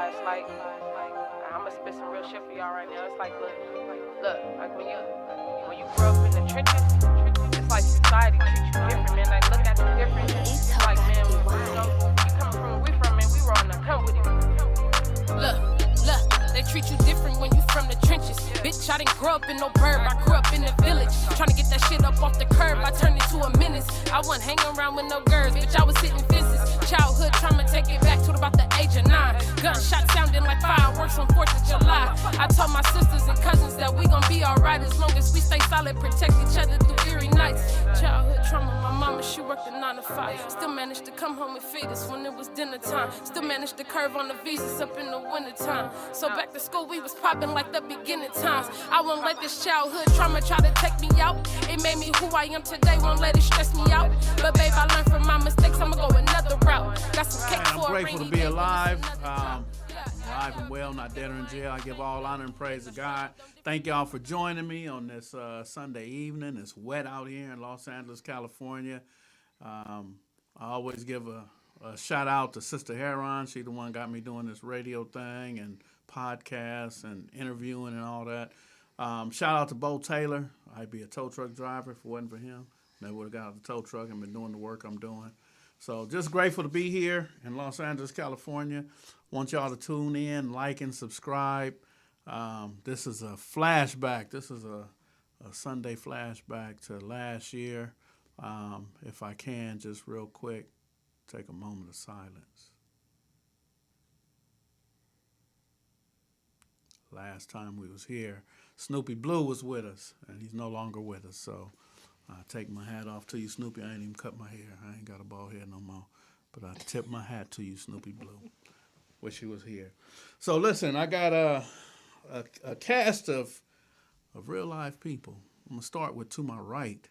It's like I'm gonna spit some real shit for y'all right now. It's like, look, like when you grew up in the trenches, it's like society treats you different, man. Like look at you different. It's like, man, you coming from where we from, man. We were on the come with it. Look, they treat you different when you from the trenches. Bitch, I didn't grow up in no burb, I grew up in the village. Trying to get that shit up off the curb, I turned it to a menace. I wasn't hanging around with no girls, bitch, I was hitting fences. Childhood trauma, take it back to about the age of 9. Gunshots sounding like fireworks on 4th of July. I told my sisters and cousins that we gon' be alright as long as we stay solid, protect each other through eerie nights. Childhood trauma, my mama, she worked a 9 to 5. Still managed to come home and feed us when it was dinner time. Still managed to curve on the visas up in the winter time. So back to school, we was popping like the beginning times. I won't let this childhood trauma try to take me out. It made me who I am today, won't let it stress me out. But babe, I learned from my mistakes, I'ma go another route. Got some cake for I'm a grateful to be alive. Alive and well, not dead or in jail. I give all honor and praise to God. Thank y'all for joining me on this Sunday evening. It's wet out here in Los Angeles, California. I always give a shout out to Sister Heron. She the one got me doing this radio thing and podcasts and interviewing and all that. Shout out to Bo Taylor. I'd be a tow truck driver if it wasn't for him. Never would have got out of the tow truck and been doing the work I'm doing. So just grateful to be here in Los Angeles, California. Want y'all to tune in, like, and subscribe. This is a flashback. This is a Sunday flashback to last year. If I can, just real quick, take a moment of silence. Last time we was here, Snoopy Blue was with us, and he's no longer with us. So I take my hat off to you, Snoopy. I ain't even cut my hair. I ain't got a bald head no more. But I tip my hat to you, Snoopy Blue. Wish he was here. So listen, I got a cast of real life people. I'm gonna start with to my right,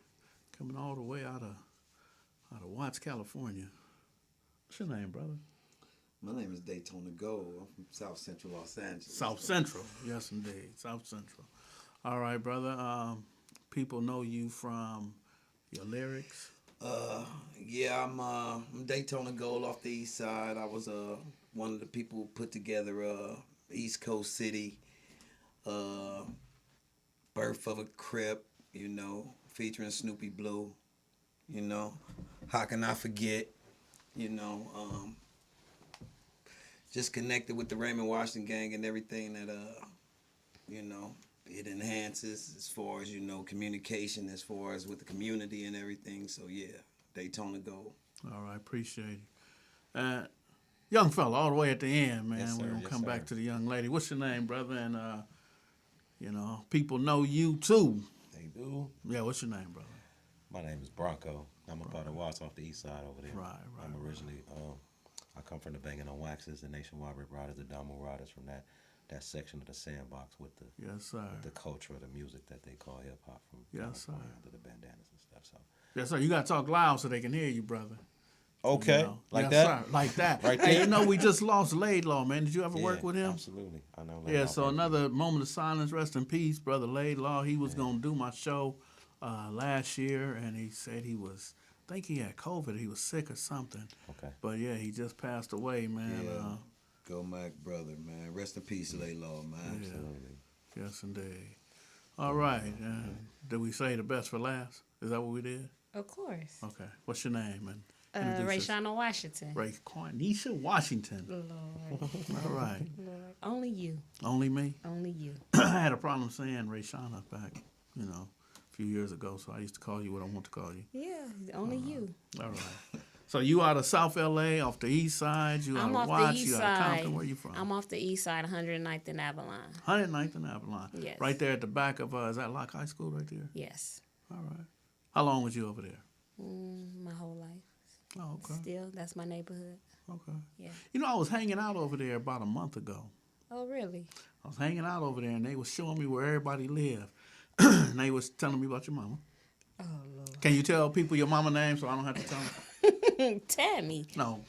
coming all the way out of Watts, California. What's your name, brother? My name is Daytona Gold. I'm from South Central Los Angeles. South Central, yes indeed, South Central. All right, brother. People know you from your lyrics. Yeah, I'm Daytona Gold off the east side. I was one of the people who put together East Coast City, Birth of a Crip, featuring Snoopy Blue, How Can I Forget, just connected with the Raymond Washington gang and everything that, it enhances as far as, communication as far as with the community and everything. So, yeah, Daytona Gold. All right, appreciate it. Young fella, all the way at the end, man. Yes, sir. We're going to come Yes, back sir. to the young lady. What's your name, brother? And, people know you, too. They do. Yeah, what's your name, brother? My name is Broncoe. I'm a part of Watts off the east side over there. Right. I'm originally, I come from the Banging on Waxes, the Nationwide Rip Riders, the Domo Riders, from that section of the sandbox with the Yes, sir. the culture of the music that they call hip hop from Yes, sir. under the bandanas and stuff. So Yes, sir. You got to talk loud so they can hear you, brother. okay, You know? like Yes, that, sir. Like that. Right Hey, there. we just lost Laidlaw, man. Did you ever work with him? Absolutely, I know. Yeah, so another moment of silence. Rest in peace, brother Laidlaw. He was going to do my show last year, and he said I think he had COVID. He was sick or something. Okay. But, yeah, he just passed away, man. Yeah. Go Mac, brother, man. Rest in peace, Laylaw, man. Absolutely. Yes, indeed. All right. Did we say the best for last? Is that what we did? Of course. Okay. What's your name? And Rayshana Washington. Rayshana Washington. Lord. All right. Lord. Only you. Only me? Only you. I had a problem saying Rayshana back, a few years ago, so I used to call you what I want to call you. Yeah, only you. All right. So you out of South L.A., off the east side, you out I'm of off Watts, the east you out side. of Compton, where you from? I'm off the east side, 109th and Avalon. 109th and Avalon. Yes. Right there at the back of, is that Locke High School right there? Yes. All right. How long was you over there? My whole life. Oh, okay. Still, that's my neighborhood. Okay. Yeah. I was hanging out over there about a month ago. Oh, really? I was hanging out over there, and they was showing me where everybody lived. And they was telling me about your mama. Oh, Lord. Can you tell people your mama name so I don't have to tell them? Tammy. No.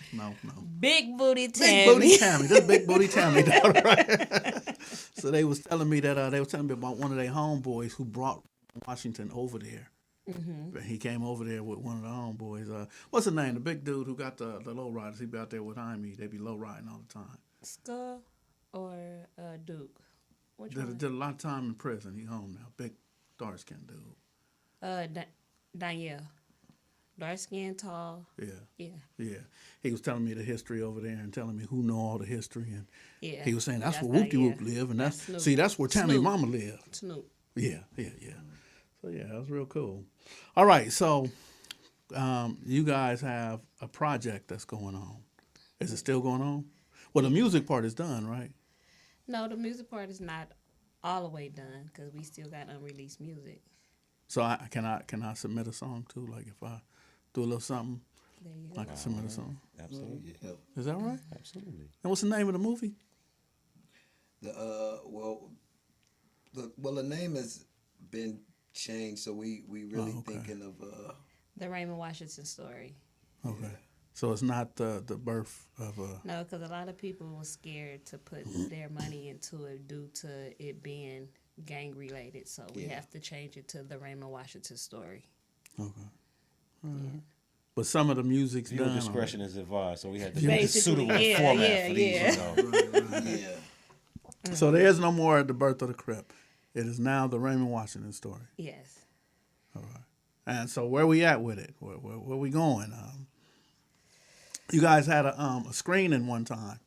Big Booty Tammy. Big Booty Tammy. This Big Booty Tammy. Right? So they was telling me that they was telling me about one of their homeboys who brought Washington over there. Mm-hmm. He came over there with one of the homeboys. What's his name? The big dude who got the low riders. He be out there with Jaime. They be low riding all the time. Skull. or Duke? Which Did one? a lot of time in prison. He home now. Big dark skinned dude. Danielle. Dark skin, tall. Yeah. Yeah. Yeah. He was telling me the history over there and telling me who know all the history, and Yeah. he was saying that's where That's Whoop-de-Whoop Danielle. live, and That's Snoop. that's where Tammy Snoop. Mama live. Snoop. Yeah. So yeah, that was real cool. All right, so you guys have a project that's going on. Is it still going on? Well, the music part is done, right? No, the music part is not all the way done because we still got unreleased music. So I can submit a song too? Like if I do a little something, There you I go. can submit a song. Absolutely. Yeah. Is that right? Absolutely. And what's the name of the movie? The name has been changed, so we really Oh, okay. thinking of The Raymond Washington story. Okay. So it's not the birth of No, because a lot of people were scared to put their money into it due to it being gang related. So we Yeah. have to change it to the Raymond Washington story. Okay. But some of the music's Viewer done. discretion is advised, so we had to Basically, use a suitable yeah, format yeah, for these. yeah. You know. yeah. So there is no more The Birth of the Crip. It is now the Raymond Washington story. Yes. All right. And so where we at with it? Where we going? You guys had a screening one time,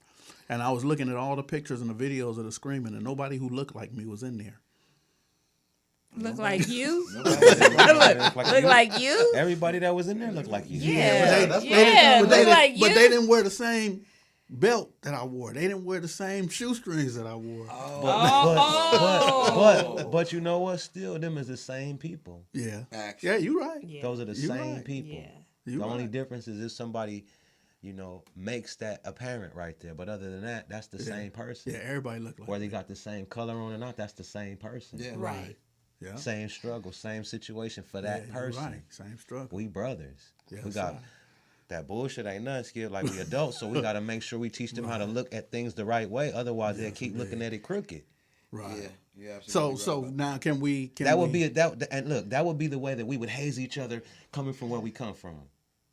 and I was looking at all the pictures and the videos of the screaming, and nobody who looked like me was in there. Look like you? Look Look like you? Everybody that was in there looked like you. Yeah. that's what Yeah. But they Look didn't- like but you? they didn't wear the same belt that I wore. They didn't wear the same shoestrings that I wore. But you know what? Still, them is the same people. Yeah. Actually. Yeah, you right. Yeah. Those are the You same right. people. Yeah. You The only right. difference is if somebody, makes that apparent right there. But other than that, that's the same person. Yeah, everybody looked like Whether me. they got the same color on or not, that's the same person. Yeah. Right. Yeah. Same struggle, same situation for that Yeah, you're person. right. Same struggle. We brothers. Yes, We got sir. that bullshit ain't nothing, Skipp. Like we adults, so we got to make sure we teach them how to look at things the right way. Otherwise, they'll keep looking at it crooked. Right. Yeah. Yeah. So now can we? That would be that would be the way that we would haze each other coming from where we come from.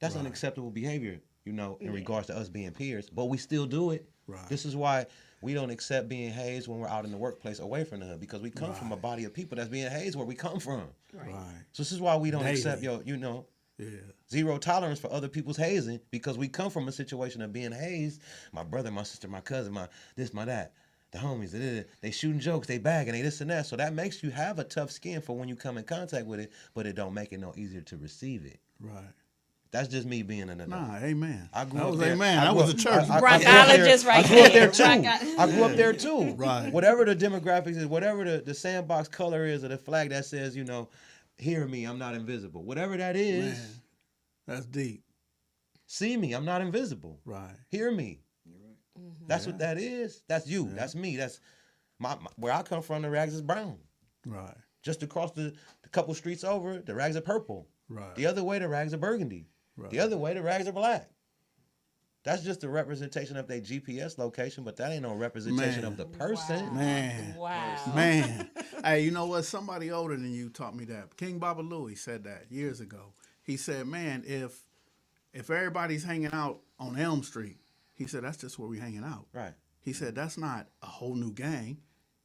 That's unacceptable behavior, in regards to us being peers. But we still do it. Right. This is why we don't accept being hazed when we're out in the workplace away from the hood, because we come from a body of people that's being hazed where we come from. Right. So this is why we don't Daily. accept Yeah. zero tolerance for other people's hazing, because we come from a situation of being hazed. My brother, my sister, my cousin, my this, my that. The homies, they shooting jokes, they bagging, they this and that. So that makes you have a tough skin for when you come in contact with it, but it don't make it no easier to receive it. Right. That's just me being an adult. Nah, amen. I grew that up was there. amen. I That grew was a up- church. I grew up there. Broncologist right I grew up there there. too. I grew up there too. Right. Whatever the demographics is, whatever the sandbox color is, or the flag that says, hear me, I'm not invisible. Whatever that is, Man, that's deep. see me, I'm not invisible. Right. Hear me. That's what that is. That's you. That's me. That's my where I come from. The rags is brown. Right. Just across the couple streets over, the rags are purple. Right. The other way, the rags are burgundy. Right. The other way, the rags are black. That's just a representation of their GPS location, but that ain't no representation Man. of the person. Man. Wow. Man. Hey, you know what? Somebody older than you taught me that. King Baba Louie said that years ago. He said, man, if everybody's hanging out on Elm Street, he said, that's just where we hanging out. Right. He said, that's not a whole new gang.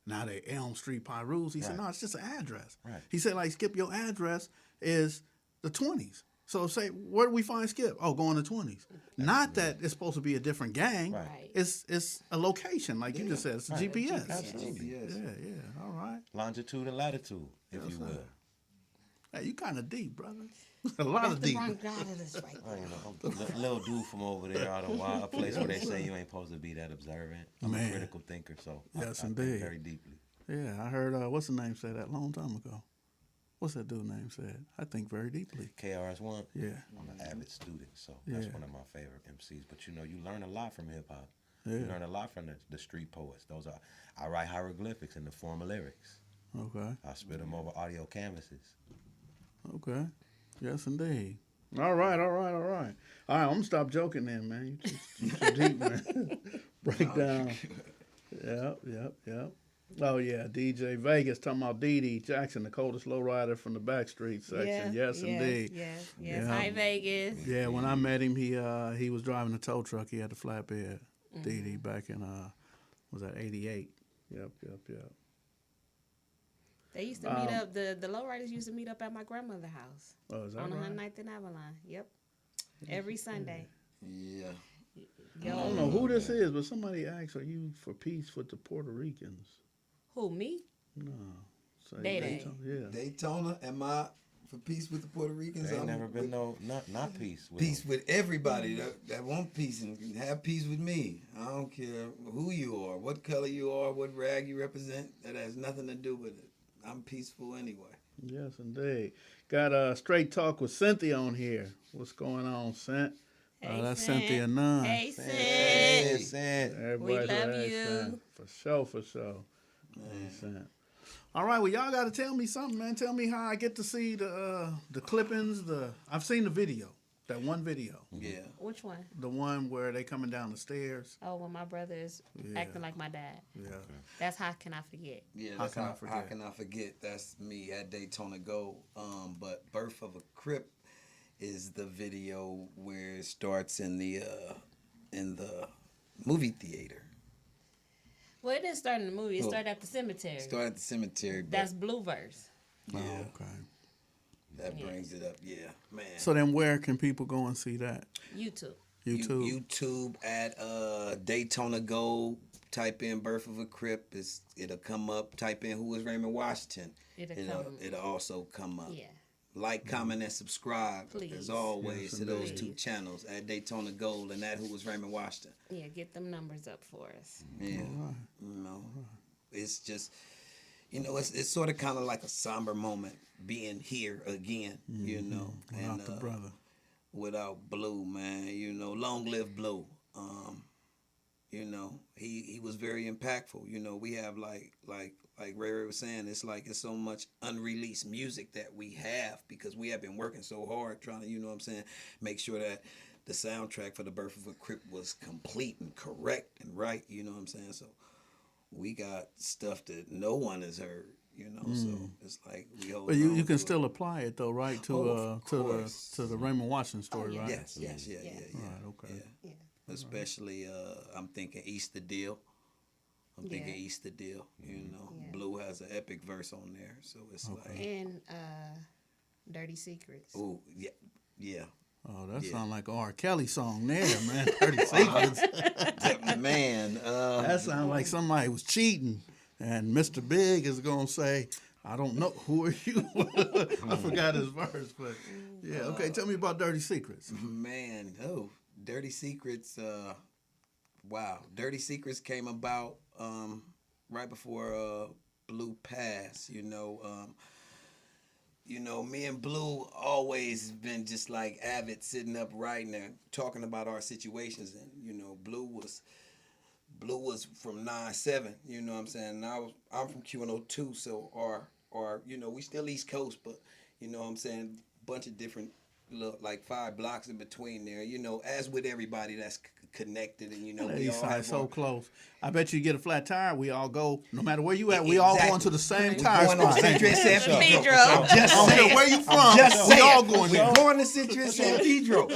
Now they Elm Street Pyrus. He said, Right. no, it's just an address. Right. He said, like, Skip, your address is the 20s. So say, where do we find Skip? Oh, go in the 20s. Not that it's supposed to be a different gang. Right. It's a location, like you just said. It's a Right. GPS. Absolutely. Yeah. All right. Longitude and latitude, if you will. Hey, you kind of deep, brother. A lot That's of the deep. broncologist right I don't know. I'm a little dude from over there out of a place where they say you ain't supposed to be that observant. I'm Man. a critical thinker, so Yes, I think indeed. very deeply. Yeah, I heard, what's the name say that a long time ago? What's that dude name said? I think very deeply. KRS-One. Yeah. I'm an avid student, so that's Yeah. one of my favorite MCs. But you learn a lot from hip hop. Yeah. You learn a lot from the street poets. I write hieroglyphics in the form of lyrics. Okay. I spit them over audio canvases. Okay. Yes, indeed. All right. All right, I'm going to stop joking then, man. You too deep, man. Break down. Yep. Oh, yeah, DJ Vegas talking about Dee Dee Jackson, the coldest lowrider from the Backstreet section. Yes, indeed. Yes. Yeah. Hi, Vegas. Yeah, when I met him, he was driving a tow truck. He had a flatbed, Dee Dee, back in Was that 88? Yep. They used to meet up. The lowriders used to meet up at my grandmother's house Oh, is that on right? 109th and Avalon. Yep, every Sunday. Yeah. I don't know who this is, but somebody asked, "Are you for peace with the Puerto Ricans?" Who, me? No. Say They. Daytona, yeah. Daytona, am I for peace with the Puerto Ricans? There ain't I'm never been with- not peace. With peace them. with everybody that want peace and have peace with me. I don't care who you are, what color you are, what rag you represent. That has nothing to do with it. I'm peaceful anyway. Yes, indeed. Got a straight talk with Cynthia on here. What's going on, Cent? Hey, That's Cent. Cynthia Nunn. Hey, Sid. Hey, Cent. Everybody love say, hey, you. Cent. For sure. Hey, Cent. All right, well, y'all got to tell me something, man. Tell me how I get to see the clippings. I've seen the video, that one video, Yeah. Which one? the one where they coming down the stairs. Oh, when my brother is Yeah. acting like my dad. Yeah. That's how can I forget? Yeah, How that's can I how forget? can I forget? That's me at Daytona Gold. But Birth of a Crip is the video where it starts in the movie theater. Well, it didn't start in the movie. It Well, started at the cemetery. Start at the cemetery, but That's Blue Verse. yeah, Oh, okay. that brings it up. Yeah, man. So then where can people go and see that? YouTube. YouTube? YouTube at Daytona Gold. Type in Birth of a Crip. It'll come up. Type in who is Raymond Washington. It'll also come up. Yeah. Like, comment, and subscribe, Please. as always, Yes, to those indeed. two channels at Daytona Gold and at Who Was Raymond Washington. Yeah, get them numbers up for us. Yeah, it's just, it's sort of kind of like a somber moment being here again, Without the brother. without Blue, man. Long live Blue. He was very impactful. We have like Ray was saying, it's so much unreleased music that we have because we have been working so hard trying to, make sure that the soundtrack for the Birth of a Crip was complete and correct and right, So we got stuff that no one has heard, So it's like we hold. But you on can to it. still apply it though, right? To Of course. to the Raymond Washington story, yeah. right? Yes, yeah. Right, okay. Yeah. Especially, I'm thinking Easter Deal. I'm thinking Yeah. Easter Deal. Yeah. Blue has an epic verse on there, so it's And Dirty Secrets. oh yeah. Oh, that Yeah. sounds like an R. Kelly song there, man. 30 seconds. Man, That sounds like somebody was cheating, and Mr. Big is gonna say, "I don't know who are you." I forgot his verse, but yeah. Okay, tell me about Dirty Secrets. man, Dirty Secrets. Wow, Dirty Secrets came about right before Blue passed. Me and Blue always been just like avid sitting up writing and talking about our situations, and Blue was from 9-7, you know what I'm saying? And I'm from Q102, so our we still East Coast, but you know what I'm saying, bunch of different like 5 blocks in between there, as with everybody that's connected, and we East all side have so our, close. I bet you get a flat tire. We all go, no matter where you at. We all going to the same tire going to spot. Citrus San Pedro. Pedro. I'm just I don't saying. care where you from. Just we saying. all going We're there. going to Citrus San Pedro.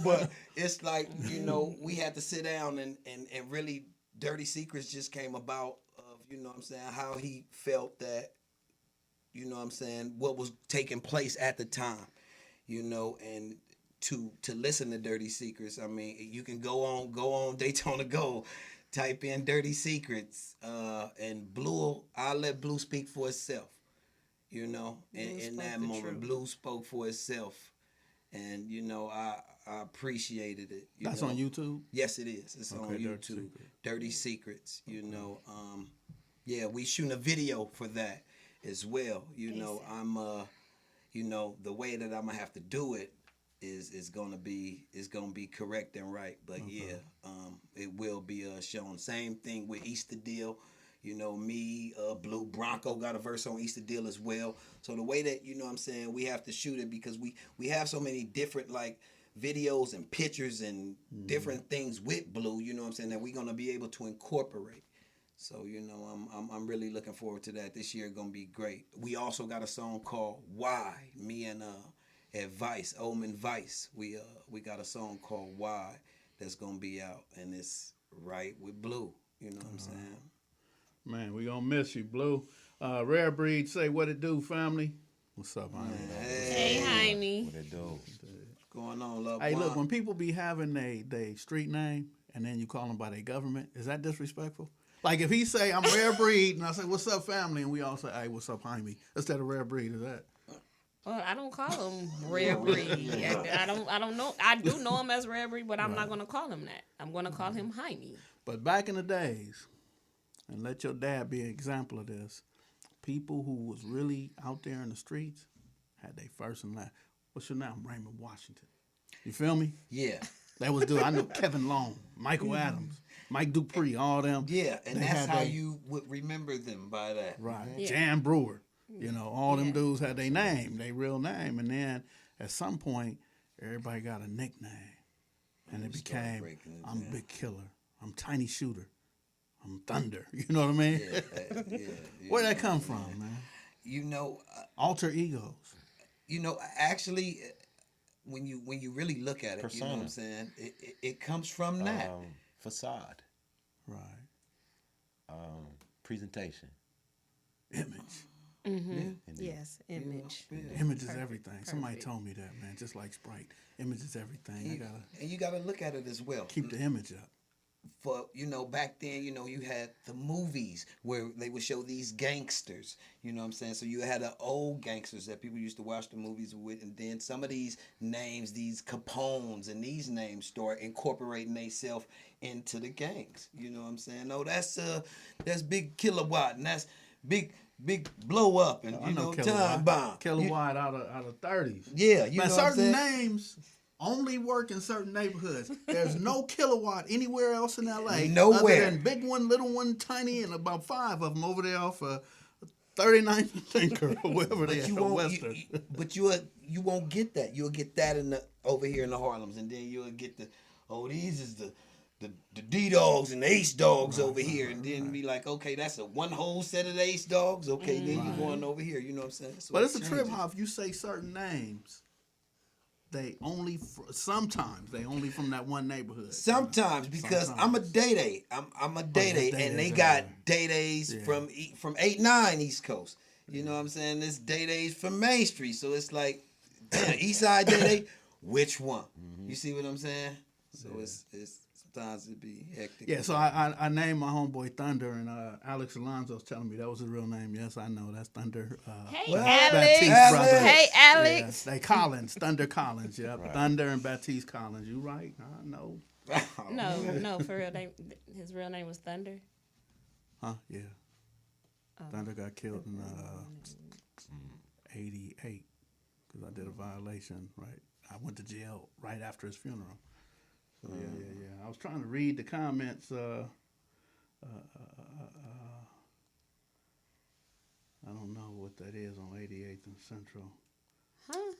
But it's like, we had to sit down and really Dirty Secrets just came about of, how he felt that, what was taking place at the time, and to listen to Dirty Secrets. I mean, you can go on Daytona Gold, type in Dirty Secrets, and Blue, I'll let Blue speak for itself. In that the moment, truth. Blue spoke for itself, and I appreciated it. That's on YouTube. Yes, it is. It's on Okay, Dirty YouTube. Secrets. Dirty Secrets. Yeah, we shooting a video for that as well. I'm the way that I'm gonna have to do it is gonna be correct and right. But yeah, it will be shown. Same thing with Easter Deal. Me, Blue, Broncoe got a verse on Easter Deal as well. So the way that, we have to shoot it because we have so many different like videos and pictures and different things with Blue, that we're going to be able to incorporate. So, I'm really looking forward to that. This year going to be great. We also got a song called Why, me and Vice, Omen Vice. We got a song called Why that's going to be out, and it's right with Blue. You know what I'm saying? Man, we gonna miss you, Blue. Rare Breed, say what it do, family. What's up, man? Hey, Jaime. What it do? What's going on, love? Hey, look, when people be having they street name and then you call them by their government, is that disrespectful? Like if he say I'm Rare Breed and I say what's up, family, and we all say hey, what's up, Jaime, instead of Rare Breed, is that? Well, I don't call him Rare Breed. I don't know. I do know him as Rare Breed, but I'm not gonna call him that. I'm gonna call him Jaime. But back in the days, and let your dad be an example of this, people who was really out there in the streets had their first and last. What's your name? Raymond Washington. You feel me? Yeah. That was dude. I know Kevin Long, Michael Adams, Mike Dupree, all them. Yeah, and They that's had how they- you would remember them by that. Right. Yeah. Jan Brewer. You know, all them Yeah. dudes had their name, their real name. And then at some point, everybody got a nickname. And it started became, breaking it I'm down. Big Killer. I'm Tiny Shooter. I'm Thunder. You know what I mean? Yeah. Where'd that come from, man? You know, Alter egos. actually, when you really look at it, you know what I'm Persona. saying? It comes from that. Facade. Right. Presentation. Image. Indeed. Yes, image. Image is everything. Somebody Perfect. told me that, man. Just like Sprite. Image is everything. I gotta And you got to look at it as well. keep the image up. For back then, you had the movies where they would show these gangsters, you know what I'm saying? So you had the old gangsters that people used to watch the movies with, and then some of these names, these Capones and these names start incorporating themselves into the gangs. You know what I'm saying? No, that's Big Kilowatt, and that's big blow up, and I know time bomb. Kilowatt out of 30s. Yeah, you Man, know what I'm certain saying? names only work in certain neighborhoods. There's no Kilowatt anywhere else in LA. Nowhere. Other than big one, little one, tiny, and about 5 of them over there off 39th and Tinker or wherever they But at, you won't, Western. you won't get that. You'll get that over here in the Harlems, and then you'll get these is the D-Dogs and the Ace Dogs over here, and then be like, okay, that's a one whole set of the Ace Dogs. Okay, then you're going over here. You know what I'm saying? So But it it's a trip changes. how if you say certain names, sometimes they only from that one neighborhood. Sometimes because I'm a day. I'm a day, and they got day-days from 8-9 East Coast. You know what I'm saying? This day-days from Main Street. So it's like, damn, East Side day, which one? You see what I'm saying? So it's sometimes it be hectic. Yeah, so I named my homeboy Thunder, and Alex Alonzo's telling me that was his real name. Yes, I know. That's Thunder. Hey, Baptiste Alex. brother. Hey, Alex. Yeah, they Collins, Thunder Collins. Yep, Thunder and Baptiste Collins. You right? I know. No, for real. His real name was Thunder. Huh? Yeah. Thunder got killed in 88 because I did a violation. Right. I went to jail right after his funeral. So yeah. I was trying to read the comments. I don't know what that is on 88th and Central. Huh?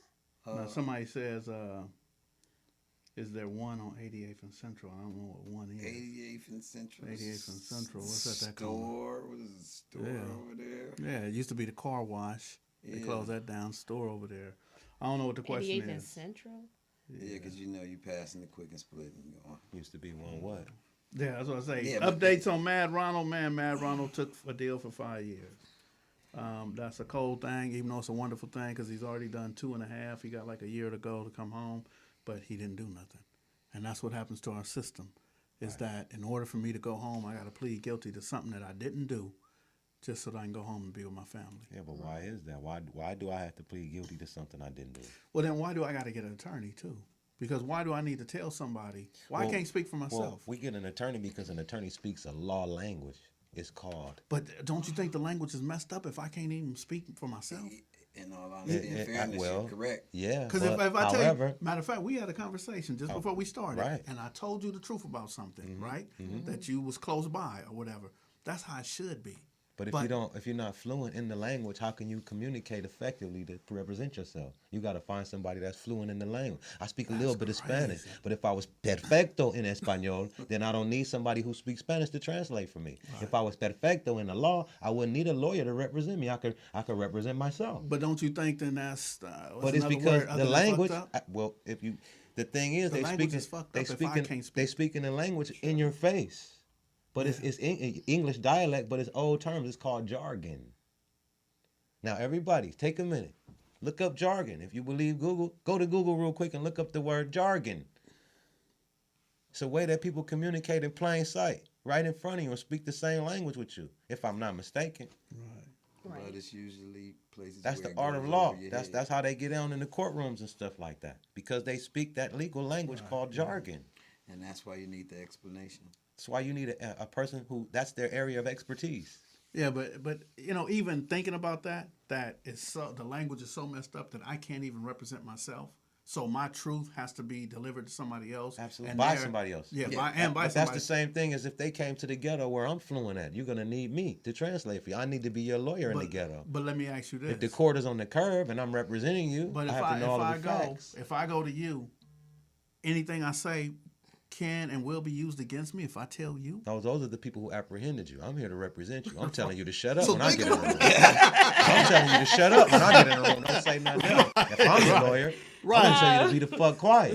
Now somebody says, is there one on 88th and Central? I don't know what one is. 88th and Central. 88th and Central. What's that called? Store. What is the store over there? Yeah, it used to be the car wash. They closed that down. Store over there. I don't know what the question 88th and is. Central? Yeah, because you passing the quick and split and going. Used to be one what? Yeah, that's what I say. Yeah, but- Updates on Mad Ronald. Man, Mad Ronald took a deal for 5 years. That's a cold thing, even though it's a wonderful thing because he's already done 2.5. He got like a year to go to come home, but he didn't do nothing. And that's what happens to our system, is that in order for me to go home, I got to plead guilty to something that I didn't do just so that I can go home and be with my family. Yeah, but why is that? Why do I have to plead guilty to something I didn't do? Well, then why do I got to get an attorney too? Because why do I need to tell somebody? Why I Well- can't speak for myself? Well, we get an attorney because an attorney speaks a law language. It's called. But don't you think the language is messed up if I can't even speak for myself? In all honesty and fairness, you're correct. Yeah. Because but if I tell however, you, matter of fact, we had a conversation just before we started, right. and I told you the truth about something, right? That you was close by or whatever. That's how it should be. But if you're not fluent in the language, how can you communicate effectively to represent yourself? You got to find somebody that's fluent in the language. I speak a little bit of Spanish, but if I was perfecto in español, then I don't need somebody who speaks Spanish to translate for me. Right. If I was perfecto in the law, I wouldn't need a lawyer to represent me. I could represent myself. But don't you think then that's? But it's because the language. The thing is, The language is fucked up if I can't speak. They speak in the language in your face. But it's English dialect, but it's old terms. It's called jargon. Now, everybody, take a minute. Look up jargon. If you believe Google, go to Google real quick and look up the word jargon. It's a way that people communicate in plain sight, right in front of you, and speak the same language with you, if I'm not mistaken. But it's usually places. That's where the it art goes of law. over your That's head. how they get down in the courtrooms and stuff like that, because they speak that legal language called jargon. And that's why you need the explanation. That's why you need a person who that's their area of expertise. Yeah, but even thinking about that is so the language is so messed up that I can't even represent myself. So my truth has to be delivered to somebody else. Absolutely. And By they're- somebody else. Yeah, Yeah. by But somebody. that's the same thing as if they came to the ghetto where I'm fluent at. You're gonna need me to translate for you. I need to be your lawyer in the ghetto. But let me ask you this: If the court is on the curb and I'm representing you, but I have to know all of the go, facts. if I go to you, anything I say can and will be used against me if I tell you. Those are the people who apprehended you. I'm here to represent you. I'm telling you to shut up So when I think get in the about room. I'm telling you to shut up when I get in the room. Don't say nothing else. If I'm the lawyer, I'm gonna tell you to be the fuck quiet.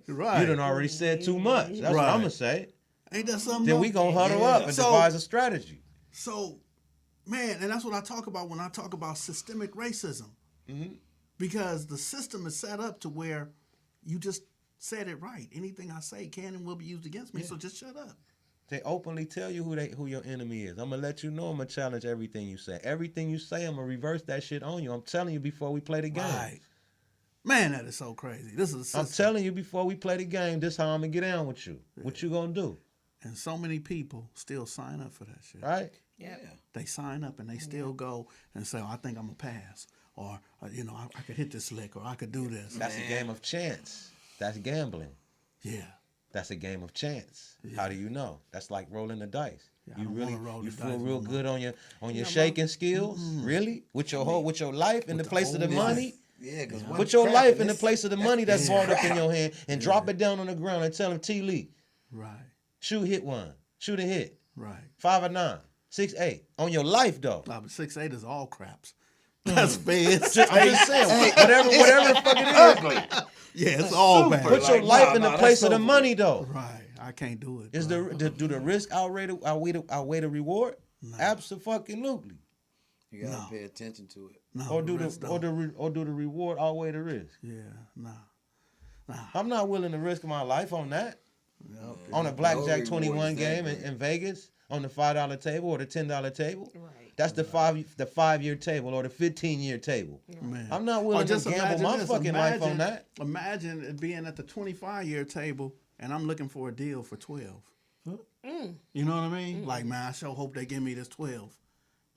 Right. You done already said too much. That's what I'm gonna say. Ain't that something? Then though? we gonna huddle up and So- devise a strategy. So, man, and that's what I talk about when I talk about systemic racism. Mm-hmm. Because the system is set up to where you just said it right. Anything I say can and will be used against me, so just shut up. They openly tell you who your enemy is. I'm gonna let you know. I'm gonna challenge everything you say. Everything you say, I'm gonna reverse that shit on you. I'm telling you before we play the game. Right. Man, that is so crazy. This is a system. I'm telling you before we play the game. This how I'm gonna get down with you. What you gonna do? And so many people still sign up for that shit. Right? Yeah. They sign up and they still go and say, oh, I think I'm going to pass. Or, I could hit this lick, or I could do this. That's a game of chance. That's gambling. Yeah. That's a game of chance. How do you know? That's like rolling the dice. Yeah, I You don't really wanna roll you the feel dice real no more. good on your shaking skills? Really? With your life in the the place of the whole money? life. Yeah, because Put your life in the place of the money that's balled up in your hand and drop it down on the ground and tell him T Lee. Right. Shoot hit one. Shoot a hit. Right. 5 or 9. 6-8. On your life though. Nah, but 6'8" is all craps. That's feds. I'm just saying, whatever the fuck it is. Yeah, it's all bad. Put your Like, life nah, in the nah, place that's of the over money though. Right. I can't do it. Is bro. do the risk outweigh the reward? Absolutely. You gotta pay attention to it. No, Or do rest the don't. or do the reward outweigh the risk? Yeah, nah. I'm not willing to risk my life on that. Yep. On a blackjack No 21 rewards game that in Vegas, on the $5 table or the $10 table. Right. That's the 5-year table or the 15-year table. Man. I'm not Or willing to just gamble imagine my this. fucking life on Imagine- that. Imagine it being at the 25-year table and I'm looking for a deal for 12. You know what I mean? Like, man, I sure hope they give me this 12.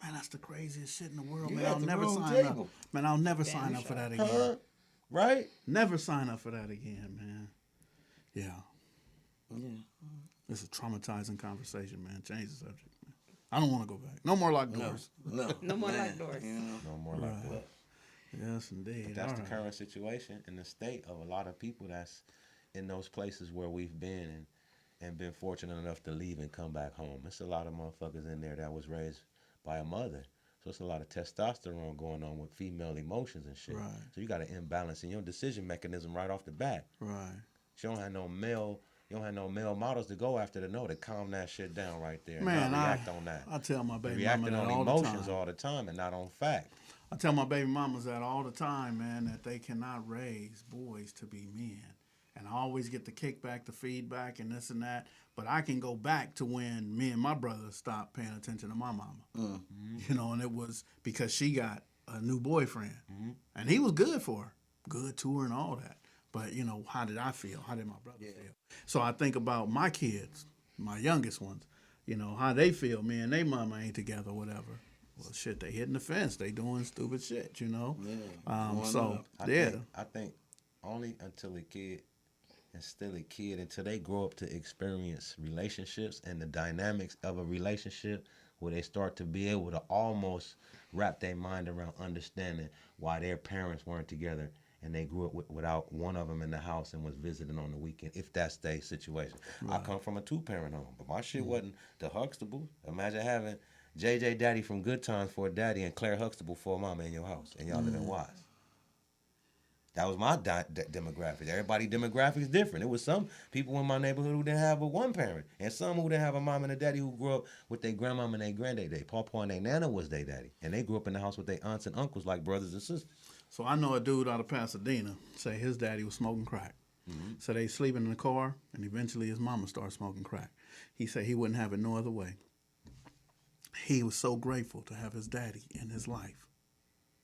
Man, that's the craziest shit in the world, You man. at I'll the never wrong sign up. table. Man, I'll never sign up for that again. Huh? Right? Never sign up for that again, man. Yeah. It's a traumatizing conversation, man. Change the subject, man. I don't want to go back. No more locked doors. No. No more man, locked doors. You know? No more like that. Yes, indeed. That's All the right. current situation in the state of a lot of people that's in those places where we've been and been fortunate enough to leave and come back home. It's a lot of motherfuckers in there that was raised by a mother. So it's a lot of testosterone going on with female emotions and shit. Right. So you got an imbalance in your decision mechanism right off the bat. Right. You don't have no male models to go after to calm that shit down right there and Man, not react on that. I tell my You're baby mama reacting that on all the emotions time. all the time and not on fact. I tell my baby mamas that all the time, man, that they cannot raise boys to be men. And I always get the kickback, the feedback, and this and that. But I can go back to when me and my brother stopped paying attention to my mama. You know, and it was because she got a new boyfriend. And he was good for her, good to her and all that. But, you know, how did I feel? How did my brother feel? So I think about my kids, my youngest ones, you know, how they feel. Me and they mama ain't together, whatever. Well, shit, they hitting the fence. They doing stupid shit, you know? Growing up. I think only until a kid is still a kid, until they grow up to experience relationships and the dynamics of a relationship where they start to be able to almost wrap their mind around understanding why their parents weren't together and they grew up without one of them in the house and was visiting on the weekend, if that's their situation. I come from a 2-parent home, but my shit wasn't the Huxtable. Imagine having JJ Daddy from Good Times for a daddy and Claire Huxtable for a mama in your house, and y'all live in Watts. That was my demographic. Everybody's demographic is different. It was some people in my neighborhood who didn't have a one parent, and some who didn't have a mom and a daddy who grew up with their grandmama and their granddaddy. Their pawpaw and their nana was their daddy, and they grew up in the house with their aunts and uncles like brothers and sisters. So I know a dude out of Pasadena say his daddy was smoking crack. So they sleeping in the car, and eventually his mama started smoking crack. He said he wouldn't have it no other way. He was so grateful to have his daddy in his life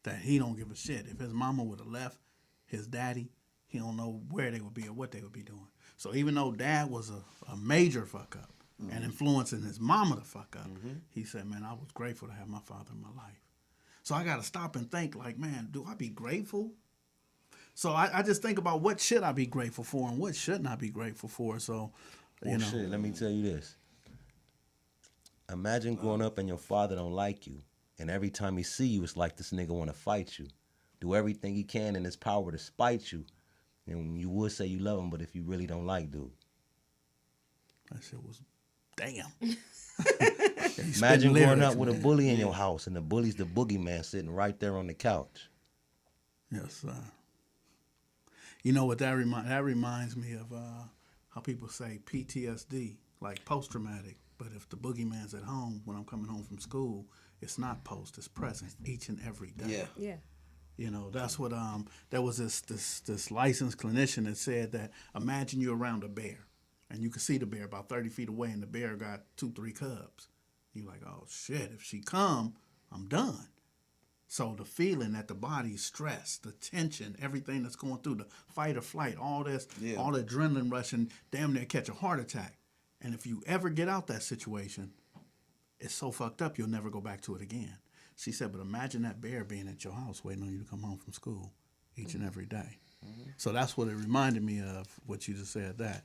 that he don't give a shit. If his mama would have left his daddy, he don't know where they would be or what they would be doing. So even though dad was a major fuck up and influencing his mama to fuck up, he said, man, I was grateful to have my father in my life. So I got to stop and think like, man, do I be grateful? So I just think about what should I be grateful for and what shouldn't I be grateful for. So, you know. Shit, let me tell you this. Imagine growing up and your father don't like you, and every time he see you, it's like this nigga want to fight you. Do everything he can in his power to spite you. And you would say you love him, but if you really don't like dude. That shit was, damn. Imagine growing up with a bully in your house, and the bully's the boogeyman sitting right there on the couch. Yes, sir. You know what that reminds me of how people say PTSD, like post-traumatic. But if the boogeyman's at home when I'm coming home from school, it's not post, it's present each and every day. Yeah. You know, that's what there was this licensed clinician that said that imagine you're around a bear and you can see the bear about 30 feet away and the bear got 2-3 cubs. You're like, oh shit, if she come, I'm done. So the feeling that the body's stressed, the tension, everything that's going through, the fight or flight, all this, all the adrenaline rushing, damn near catch a heart attack. And if you ever get out that situation, it's so fucked up you'll never go back to it again. She said, but imagine that bear being at your house waiting on you to come home from school each and every day. So that's what it reminded me of, what you just said, that.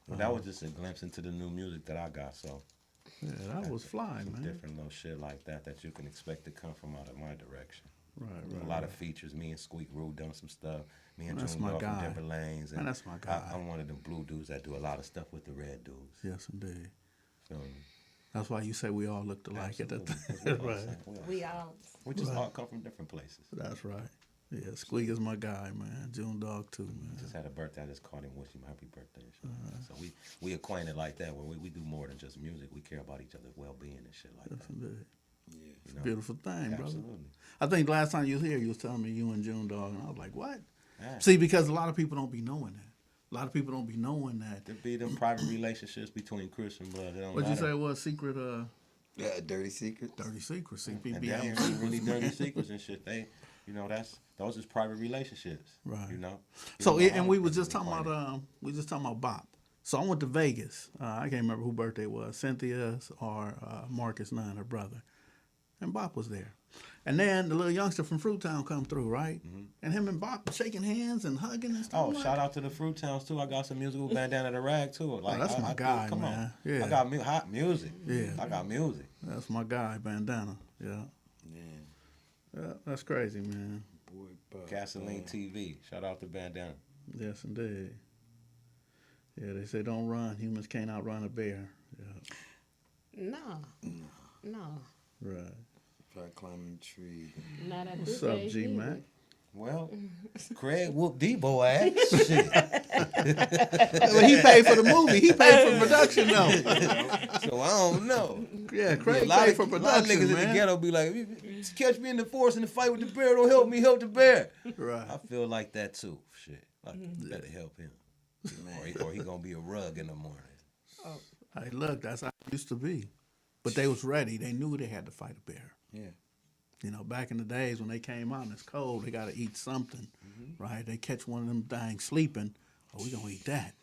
Well, that was just a glimpse into the new music that I got, so. Yeah, that was fly, man. Different little shit like that you can expect to come from out of my direction. Right. A lot of features. Me and Squeak Rue done some stuff. Me and That's June my Dog from guy. Denver Lanes. Man, that's my guy. I'm one of them blue dudes that do a lot of stuff with the red dudes. Yes, indeed. Feel me? That's why you say we all looked alike at that Absolutely. time. Right. We all. We just all come from different places. That's right. Yeah, Squeak is my guy, man. June Dog too, man. Just had a birthday. I just called him, wish him happy birthday and shit. So we acquainted like that, where we do more than just music. We care about each other's well-being and shit like Yes, that. indeed. You It's know? a beautiful thing, brother. Absolutely. I think last time you was here, you was telling me you and June Dog, and I was like, what? Yeah. See, because a lot of people don't be knowing that. A lot of people don't be knowing that. There be them private relationships between Chris and blood. It don't What'd you matter. say was secret, Yeah, dirty secret. dirty secrets? And CPB they ain't really dirty secrets and shit. They, you know, those is private relationships. Right. You know. So, You know, and all we the was just people talking about Bop. So I went to Vegas. I can't remember who birthday it was, Cynthia's or Marcus Nine, her brother. And Bop was there. And then the little youngster from Fruitown come through, right? And him and Bop shaking hands and hugging and stuff. Oh, like shout out to the Fruit Towns too. I got some musical bandana to rag too. Like that's my guy, come man. on. Yeah. I got hot music. Yeah. I got music. That's my guy, bandana. Yeah. Yeah, that's crazy, man. Gasoline TV. Shout out to bandana. Yes, indeed. Yeah, they say don't run. Humans can't outrun a bear. Yeah. No. Right. Try climbing a tree. Not at What's this up, age G either. Mac? Well, Craig whooped Debo ass. Shit. Well, he paid for the movie. He paid for production, though. So I don't know. Yeah, Craig a lot paid of, for a lot of production, niggas in the man. ghetto be like, catch me in the forest in the fight with the bear. Don't help me, help the bear. Right. I feel like that too. Shit, like better help him, or he gonna be a rug in the morning. Hey, look, that's how it used to be. But they was ready. They knew they had to fight a bear. Yeah. You know, back in the days when they came out and it's cold, they got to eat something, right? They catch one of them dying sleeping, oh, we going to eat that.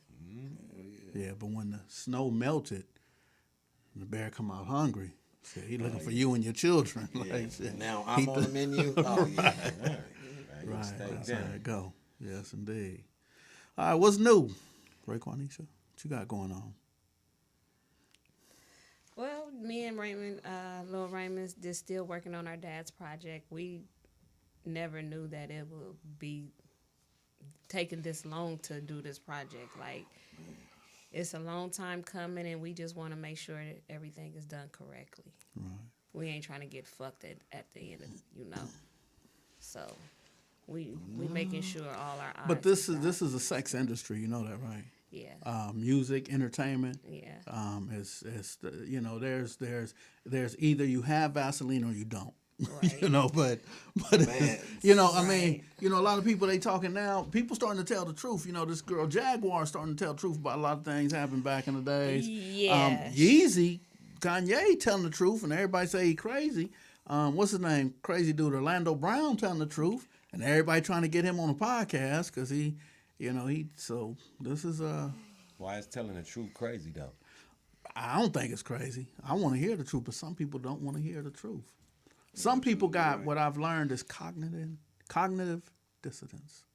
Yeah, but when the snow melted and the bear come out hungry, shit, he looking for you and your children. Like, shit. Now I'm on the menu. Oh, yeah. Right, Stay that's down. how it go. Yes, indeed. All right, what's new? Raquanisha, what you got going on? Well, me and Raymond, Lil Raymond's just still working on our dad's project. We never knew that it would be taking this long to do this project. Like, it's a long time coming, and we just want to make sure that everything is done correctly. Right. We ain't trying to get fucked at the end of, you know. So, We making sure all our But eyes this is a sex industry. You know that, right? yeah. Music, entertainment. Yeah. There's either you have Vaseline or you don't. Right. But Man. I mean, a lot of people they talking now. People starting to tell the truth. This girl Jaguar starting to tell the truth about a lot of things happened back in the days. Yeah. Yeezy, Kanye telling the truth, and everybody say he crazy. What's his name? Crazy dude Orlando Brown telling the truth, and everybody trying to get him on a podcast because he. So this is Why is telling the truth crazy though? I don't think it's crazy. I want to hear the truth, but some people don't want to hear the truth. Some people got what I've learned is cognitive dissonance,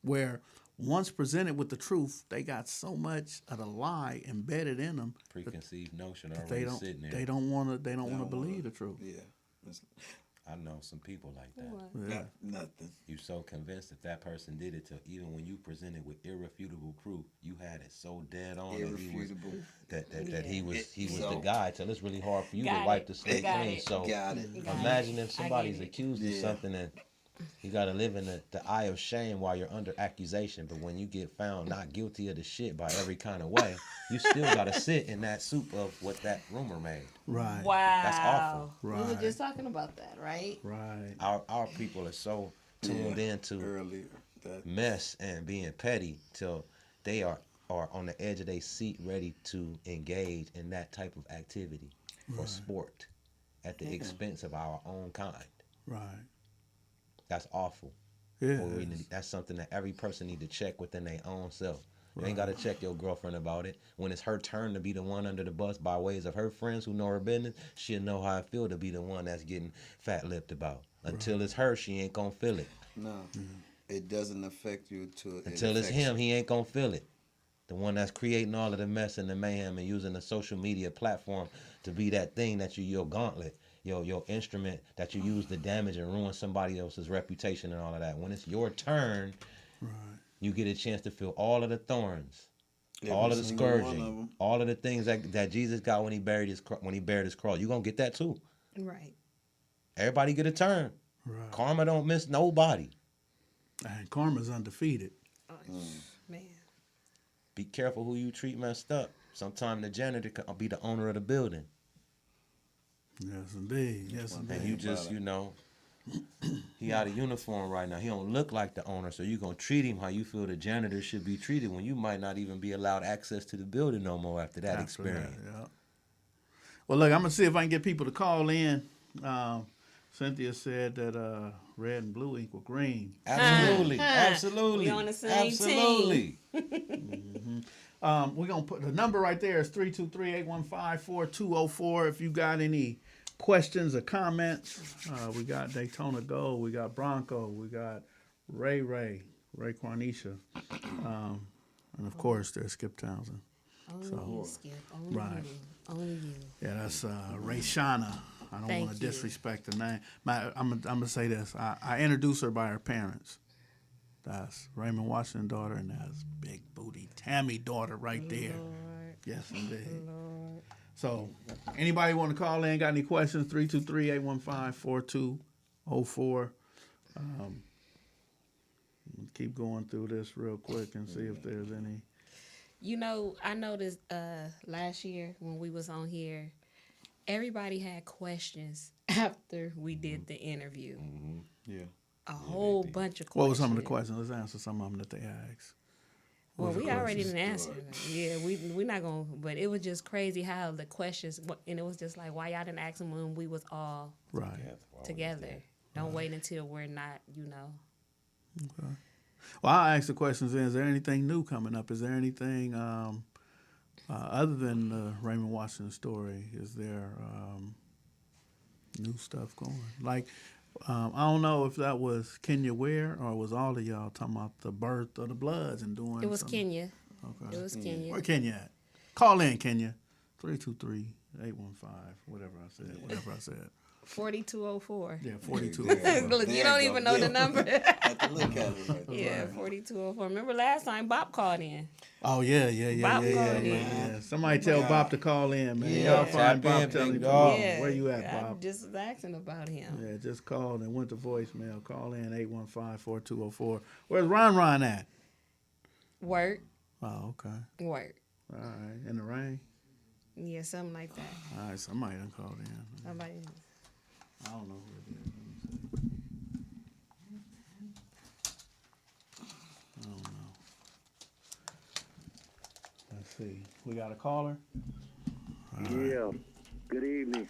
where once presented with the truth, they got so much of the lie embedded in them. Preconceived notion that already sitting there. They don't want to believe the truth. Yeah. I know some people like that. Yeah. Nothing. You so convinced that person did it till even when you presented with irrefutable proof, you had it so dead on Irrefutable. that he was So- the guy till it's really hard for you to Got wipe it. the slate Got clean. it. So Got it. imagine if I somebody's get it. accused of Yeah. something and you gotta live in the eye of shame while you're under accusation. But when you get found not guilty of the shit by every kind of way, you still gotta sit in that soup of what that rumor made. Right. Wow. That's awful. We were Right. just talking about that, right? Right. Our people are so tuned into Earlier. That mess and being petty till they are on the edge of their seat ready to engage in that type of activity for sport at the expense of our own kind. Right. That's awful. Yeah. That's something that every person need to check within their own self. You ain't got to check your girlfriend about it. When it's her turn to be the one under the bus by ways of her friends who know her business, she'll know how it feel to be the one that's getting fat-lipped about. Until it's her, she ain't going to feel it. no. It doesn't affect you Until it's him, he ain't going to feel it. The one that's creating all of the mess and the mayhem and using the social media platform to be that thing that your gauntlet, your instrument that you use to damage and ruin somebody else's reputation and all of that. When it's your turn, you get a chance to feel all of the thorns, all of the single one of scourging, 'em. all of the things that Jesus got when he bared his cross. You're going to get that too. Right. Everybody get a turn. Right. Karma don't miss nobody. And karma's undefeated. Oh, man. Be careful who you treat messed up. Sometimes the janitor could be the owner of the building. Yes, indeed. Yes, And indeed. you just, he out of uniform right now. He don't look like the owner, so you going to treat him how you feel the janitor should be treated when you might not even be allowed access to the building no more after that After that, experience. yeah. Well, look, I'm going to see if I can get people to call in. Cynthia said that red and blue equal green. Absolutely. Absolutely. We on the same Absolutely. We're going to put the number right there is 323-815-4204. If you got any questions or comments, we got Daytona Gold, we got Broncoe, we got Ray Quarnisha, and of course there's Skipp Townsend. Only you, Skip. Only Right. you. Only you. Yeah, that's Rayshana. I don't Thank want to you. disrespect the name. I'm gonna say this. I introduced her by her parents. That's Raymond Washington daughter, and that's Big Booty Tammy daughter right there. Lord. Yes, indeed. Lord. So, anybody want to call in? Got any questions? 323-815-4204. Keep going through this real quick and see if there's any. I noticed last year when we was on here, everybody had questions after we did the interview. Yeah. A whole bunch of questions. What were some of the questions? Let's answer some of them that they asked. Well, What was we the already questions? didn't answer them. Yeah, we're not going to, but it was just crazy how the questions, and it was just like, why y'all didn't ask them when we was all Right. together? Don't wait until we're not, Okay. Well, I'll ask the questions then. Is there anything new coming up? Is there anything other than the Raymond Washington story? Is there new stuff going? Like, I don't know if that was Kenya Ware or was all of y'all talking about the birth of the Bloods and doing It was something? Kenya. Okay. It was Kenya. Where Kenya at? Call in, Kenya. 323-815, whatever I said. 4204. Yeah, 42. Look, you don't even know the number. I have to look at it right there. Yeah, 4204. Remember last time Bob called in? Oh yeah, Bob yeah, called in. man. Yeah. Somebody tell Bob to call in, man. Yeah, Y'all find tap Bob, in, tell big him dog. Yeah, where you at, I Bob? just was asking about him. Yeah, just called and went to voicemail. Call in 815-4204. Where's Ron at? Work. Oh, okay. Work. All right. In the rain? Yeah, something like that. All right, somebody done called in. Somebody. I don't know who it is. I don't know. Let's see. We got a caller? Yeah. Good evening.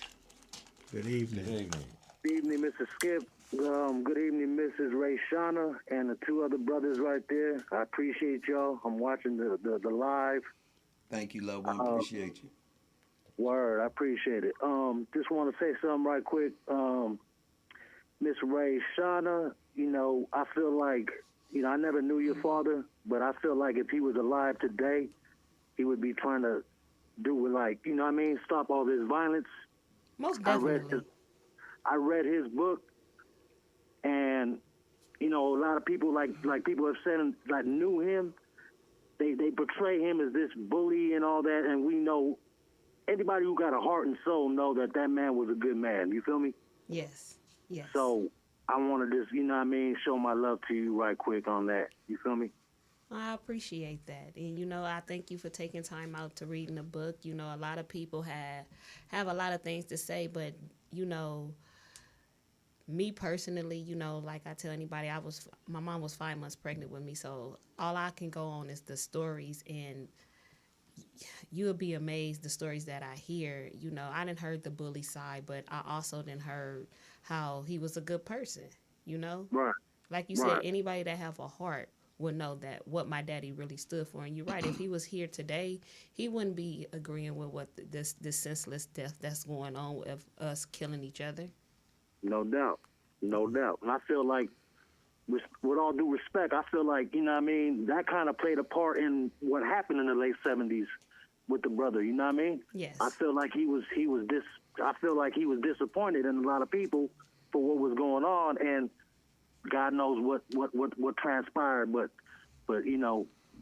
Good evening. Good evening. Good evening, Mr. Skipp. Good evening, Mrs. Rayshana, and the two other brothers right there. I appreciate y'all. I'm watching the live. Thank you, loved one. Appreciate you. Word, I appreciate it. Just want to say something right quick. Miss Rayshana, I feel like, I never knew your father, but I feel like if he was alive today, he would be trying to do stop all this violence. Most definitely. I read his book, and a lot of people like people have said like knew him. They portray him as this bully and all that, and we know anybody who got a heart and soul know that man was a good man. You feel me? Yes. Yes. So I want to just show my love to you right quick on that. You feel me? I appreciate that. And, I thank you for taking time out to reading the book. A lot of people have a lot of things to say, but, me personally, like I tell anybody, my mom was 5 months pregnant with me, so all I can go on is the stories, and you'll be amazed the stories that I hear. I didn't heard the bully side, but I also didn't heard how he was a good person, Right. Like you said, anybody that have a heart would know that what my daddy really stood for. And you're right, if he was here today, he wouldn't be agreeing with what this senseless death that's going on with us killing each other. No doubt. No doubt. And I feel like, with all due respect, I feel like, that kind of played a part in what happened in the late 70s with the brother, you know what I mean? Yes. I feel like he was disappointed in a lot of people for what was going on, and God knows what transpired, but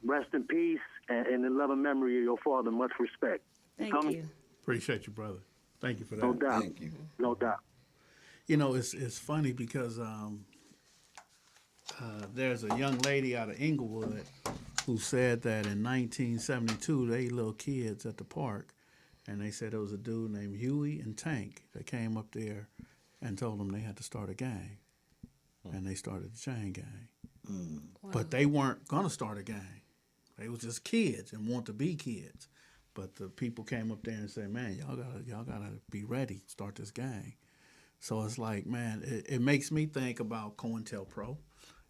rest in peace and in the love and memory of your father. Much respect. Thank feel me? you. Appreciate you, brother. Thank you for that. No doubt. Thank you. No doubt. It's funny because there's a young lady out of Inglewood who said that in 1972 they little kids at the park, and they said there was a dude named Huey and Tank that came up there and told them they had to start a gang, and they started the chain gang. Wow. But they weren't gonna start a gang. They was just kids and want to be kids. But the people came up there and said, "Man, y'all gotta be ready. Start this gang." So it's like, man, it makes me think about COINTELPRO.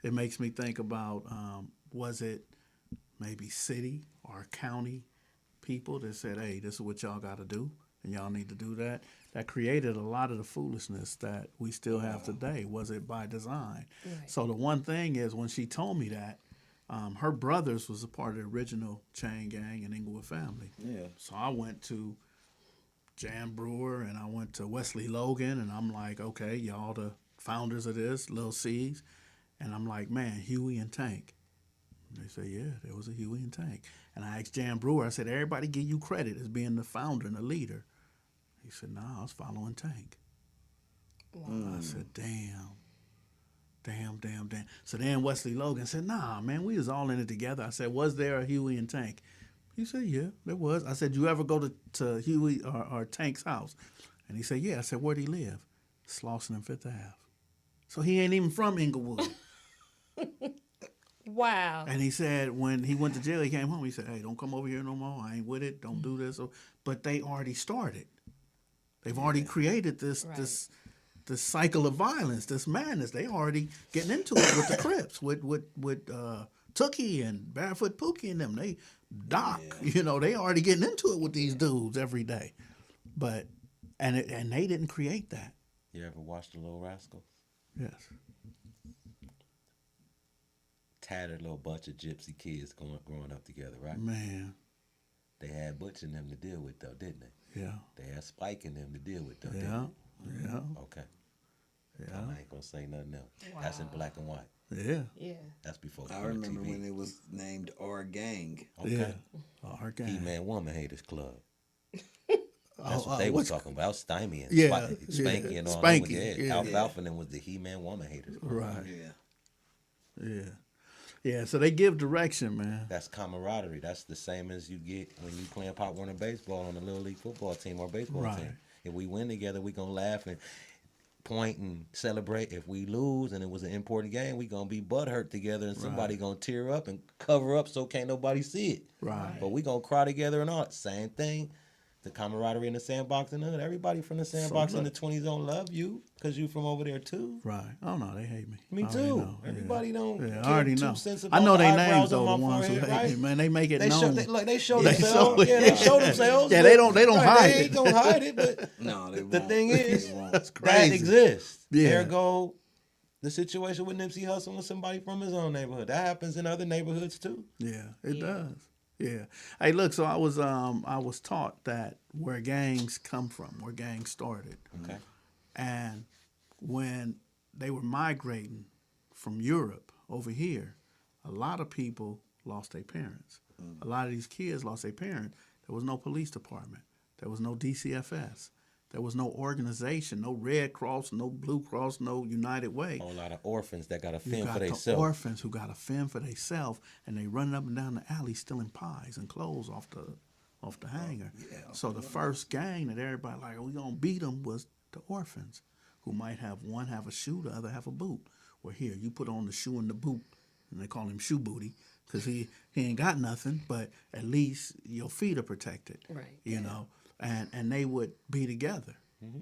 It makes me think about, was it maybe city or county people that said, hey, this is what y'all got to do, and y'all need to do that? That created a lot of the foolishness that we still have today. Was it by design? Right. So the one thing is, when she told me that, her brothers was a part of the original chain gang in Inglewood family. Yeah. So I went to Jan Brewer and I went to Wesley Logan, and I'm like, okay, y'all the founders of this, Lil C's. And I'm like, man, Huey and Tank. And they say, yeah, there was a Huey and Tank. And I asked Jan Brewer, I said, everybody give you credit as being the founder and the leader. He said, no, I was following Tank. Wow. I said, damn. So then Wesley Logan said, nah, man, we was all in it together. I said, was there a Huey and Tank? He said, yeah, there was. I said, you ever go to Huey or Tank's house? And he said, yeah. I said, where'd he live? Slauson and Fifth Ave. So he ain't even from Inglewood. Wow. And he said when he went to jail, he came home, he said, hey, don't come over here no more. I ain't with it. Don't do this. But they already started. They've already created this cycle of violence, this madness. They already getting into it with the Crips, with Tookie and Barefoot Pookie and them. They they already getting into it with these dudes every day. But and they didn't create that. You ever watched The Little Rascals? Yes. Tattered little bunch of gypsy kids growing up together, right? Man. They had Butch and them to deal with, though, didn't they? Yeah. They had Spike and them to deal with, though, Yeah. didn't Yeah. Okay. Yeah. I ain't gonna say nothing else. That's in black and white. Yeah. Yeah. That's before I color remember TV. when it was named Our Gang. Okay. Yeah. Our gang. He-Man Woman Haters Club. Oh, That's what they was what's- talking about. Stymie and Yeah, Spanky yeah. and all Spanky, them. Yeah. yeah. Alfalfa and them was the He-Man Woman Haters Club. Right. Yeah. Yeah. Yeah. So they give direction, man. That's camaraderie. That's the same as you get when you playing Pop Warner baseball on the Little League football team or baseball Right. team. If we win together, we going to laugh and point and celebrate. If we lose and it was an important game, we going to be butthurt together and somebody going to tear up and cover up so can't nobody see it. Right. But we going to cry together and all that. Same thing. The camaraderie in the sandbox and hood. Everybody from the sandbox in the 20 zone love you because you from over there too. Right. Oh no, they hate me. Me I already too. know. Everybody don't Yeah, I care already 2 know. cents I about know the their eyebrows names though. on The my ones who forehead, hate right? me, man. They make it They known. show, they show They themselves. show it. Yeah, they show themselves. Yeah, but- they don't right, hide They it. ain't gonna hide it, but No, they the won't. thing is, They won't. that crazy. exists. Yeah. Ergo, the situation with Nipsey Hussle with somebody from his own neighborhood. That happens in other neighborhoods too. Yeah, it does. Yeah. Hey, look. So I was taught that where gangs come from, where gangs started, Okay. and when they were migrating from Europe over here, a lot of people lost their parents. A lot of these kids lost their parents. There was no police department. There was no DCFS. There was no organization, no Red Cross, no Blue Cross, no United Way. A whole lot of orphans that got to You fend got for the themselves. orphans who got to fend for themselves, and they running up and down the alley stealing pies and clothes off the hanger. So the first gang that everybody like, we gonna beat them was the orphans, who might have one have a shoe, the other have a boot. Well, here you put on the shoe and the boot, and they call him shoe booty because he ain't got nothing, but at least your feet are protected. Right. You know, and they would be together.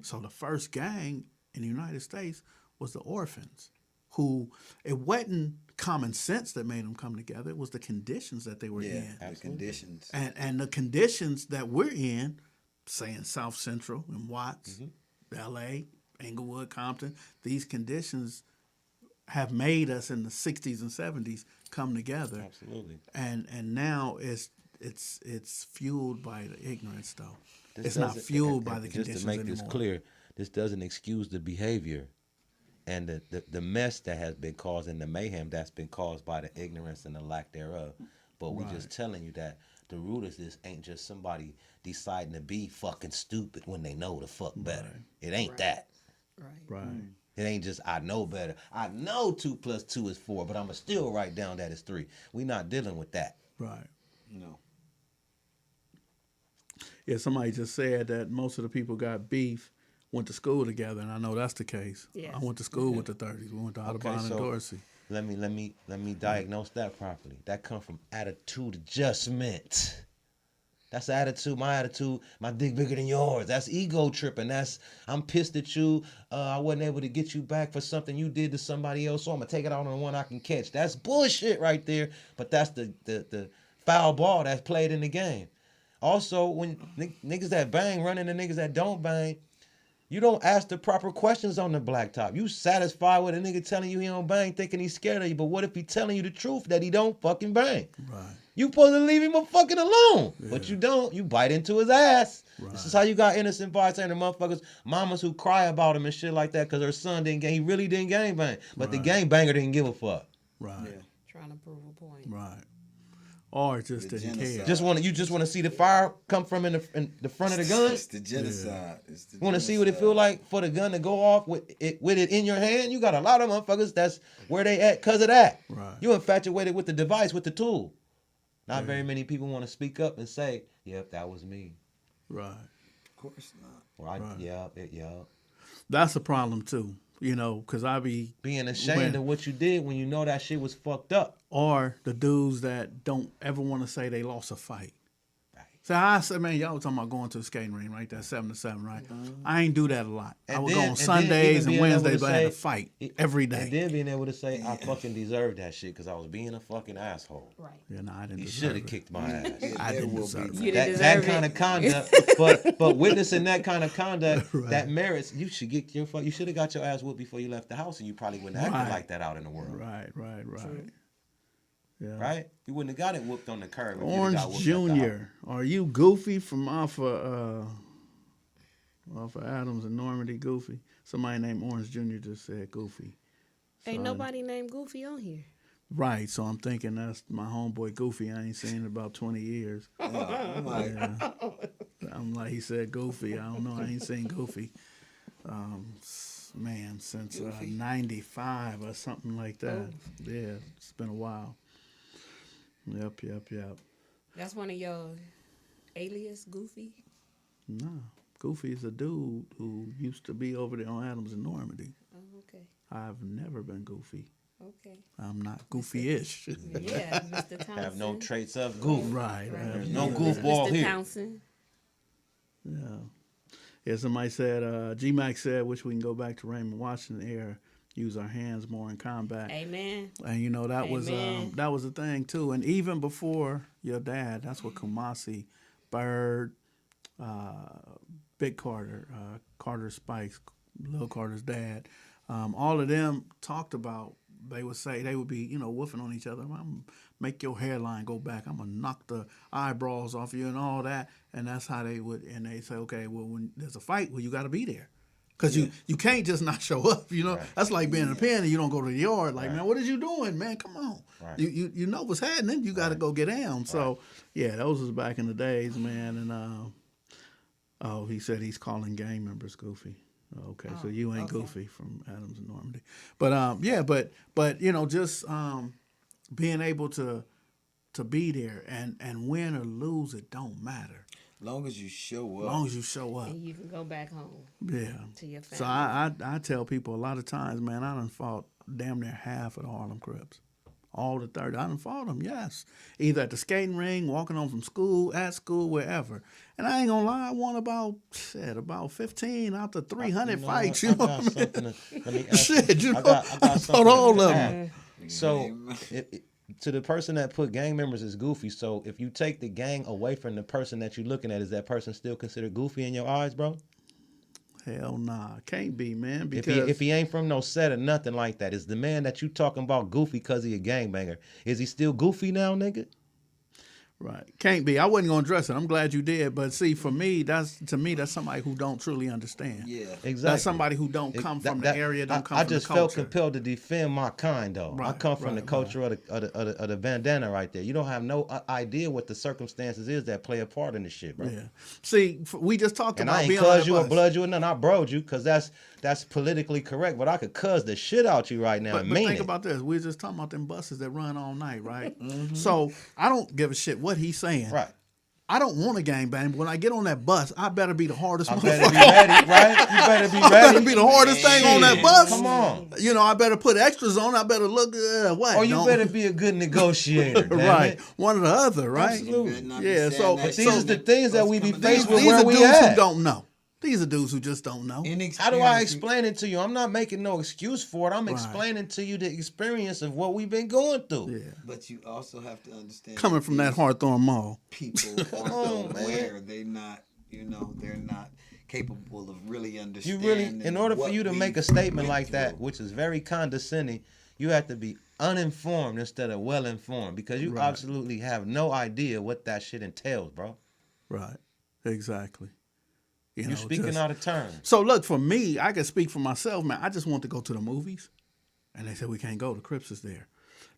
So the first gang in the United States was the orphans, who it wasn't common sense that made them come together. It was the conditions that they were Yeah, in. the conditions. And the conditions that we're in, say in South Central, in Watts, L.A., Inglewood, Compton, these conditions have made us in the 60s and 70s come together. Absolutely. And now it's fueled by the ignorance, though. This It's not doesn't- fueled and- by and the just conditions to make anymore. this clear, this doesn't excuse the behavior and the mess that has been caused and the mayhem that's been caused by the ignorance and the lack thereof. But we just telling you that the root of this ain't just somebody deciding to be fucking stupid when they know the fuck better. It ain't that. Right. Right. It ain't just I know better. I know 2 + 2 is 4, but I'ma still write down that it's 3. We not dealing with that. Right. No. Yeah, somebody just said that most of the people got beef, went to school together, and I know that's the case. Yes. I went to school with the 30s. We went to Audubon and so- Dorsey. Let me diagnose that properly. That come from attitude adjustment. That's attitude. My attitude, my dick bigger than yours. That's ego tripping. That's I'm pissed at you. I wasn't able to get you back for something you did to somebody else, so I'm gonna take it out on the one I can catch. That's bullshit right there. But that's the foul ball that's played in the game. Also, when niggas that bang run into niggas that don't bang, you don't ask the proper questions on the blacktop. You satisfied with a nigga telling you he don't bang, thinking he's scared of you. But what if he telling you the truth that he don't fucking bang? Right. You supposed to leave him a fucking alone. But you don't. You bite into his ass. Right. This is how you got innocent bystander motherfuckers, mamas who cry about him and shit like that because her son didn't gang. He really didn't gang bang. But the gang banger didn't give a fuck. Right. Yeah. Trying to prove a point. Right. Or just The didn't care. genocide. You just want to see the fire come from in the front of the gun? It's the genocide. It's the Want to see what it genocide. feel like for the gun to go off with it in your hand? You got a lot of motherfuckers that's where they at because of that. Right. You infatuated with the device, with the tool. Not very many people want to speak up and say, "Yep, that was me." Right. Of course not. Or Right. yeah. That's a problem, too. You know, because I be... Being ashamed of what you did when you know that shit was fucked up. Or the dudes that don't ever want to say they lost a fight. Right. So I said, man, y'all was talking about going to the skating ring, right? That 7 to 7, right? I ain't do that a lot. I And would then- go on and then Sundays even and being able Wednesdays, to but I had to say- fight every day. And then being able to say, I fucking deserved that shit because I was being a fucking asshole. Right. Yeah, no, I didn't You deserve should have it. kicked my ass. I There didn't will deserve be it. You didn't that deserve kind it. of conduct, but witnessing that kind of conduct that merits, you should get you should have got your ass whooped before you left the house, and you probably wouldn't have Right. acted like that out in the world, Right. Yeah. right? You wouldn't have got it whooped on the curb. If you'd have Orange got whooped at the house. Jr., are you goofy from off of Off of Adams and Normandy, Goofy. Somebody named Orange Jr. just said Goofy. Ain't So nobody named Goofy on here. Right, so I'm thinking that's my homeboy Goofy. I ain't seen in about 20 years. I'm like, Yeah. I'm like, he said Goofy. I don't know. I ain't seen Goofy. Man, since Goofy. 95 or something like that. Yeah, it's been a while. Yep. That's one of your alias, Goofy? No, Goofy is a dude who used to be over there on Adams and Normandy. Oh, okay. I've never been Goofy. Okay. I'm not goofy-ish. Yeah, Mr. Townsend. Have no traits of goof. Right. There's no goofball Mr. here. Townsend. Yeah, somebody said, G-Mac said, wish we can go back to Raymond Washington era, use our hands more in combat. Amen. And you know that Amen. was a thing too. And even before your dad, that's what Kumasi, Bird, Big Carter, Carter Spikes, Lil Carter's dad, all of them talked about. They would say they would be woofing on each other. I'm gonna make your hairline go back. I'm gonna knock the eyebrows off you and all that. And that's how they would. And they say, okay, well when there's a fight, well you got to be there. Because you can't just not show up, Right. That's like being in a pen and you don't go to the yard. Like, man, what is you doing, man? Come on. Right. You know what's happening. You got to go get down. So, yeah, those was back in the days, man. And, he said he's calling gang members Goofy. Okay, so you ain't Goofy from Adams and Normandy. But, but just being able to be there and win or lose, it don't matter. long as you show up. As long as you show up. And you can go back home Yeah. to your family. So I tell people a lot of times, man, I done fought damn near half of the Harlem Crips. All the 30. I done fought them, yes. Either at the skating ring, walking home from school, at school, wherever. And I ain't gonna lie, I won about 15 out the 300 fights. You know what I mean? Let me ask Shit, you. I fought all of them. So, to the person that put gang members as goofy, so if you take the gang away from the person that you're looking at, is that person still considered goofy in your eyes, bro? Hell nah, can't be, man. Because If he ain't from no set or nothing like that, is the man that you talking about goofy because he a gangbanger? Is he still goofy now, nigga? Right, can't be. I wasn't gonna address it. I'm glad you did, but see, for me, that's somebody who don't truly understand. Yeah. Exactly. That's somebody who don't come from the area, don't come I from the just culture. felt compelled to defend my kind, though. I Right, come from the right, culture of the bandana right there. You don't have no idea what the circumstances is that play a part in this shit, bro. Yeah. See, we just talked And about I ain't being on cuz that you or bus. blood you or nothing. I broed you because that's politically correct. But I could cuz the shit out you right now But and mean think it. about this. We were just talking about them buses that run all night, right? So I don't give a shit what he's saying. Right. I don't want a gangbang, but when I get on that bus, I better be the hardest I motherfucker. better be ready, right? You better be I better ready. be the hardest thing on that bus. Come on. I better put extras on. I better look what? Or you Don't- better be a good negotiator, damn right. it. One or the other, right? Absolutely. Better not be Yeah, saying so- that but These is the things that we be These- faced with These where are we dudes who at. don't know. These are dudes who just don't know. How do I explain it to you? I'm not making no excuse for it. I'm Right. explaining to you the experience of what we've been going through. Yeah. But you also have to understand Coming from that Hawthorne Mall. people on, aren't man. aware. They're not capable of really You understanding. really, in order for what you to we make a statement went like that, through. which is very condescending, you have to be uninformed instead of well informed because you Right. absolutely have no idea what that shit entails, bro. Right. Exactly. You speaking out of turn. So look, for me, I can speak for myself, man. I just want to go to the movies. And they said we can't go. The Crips is there.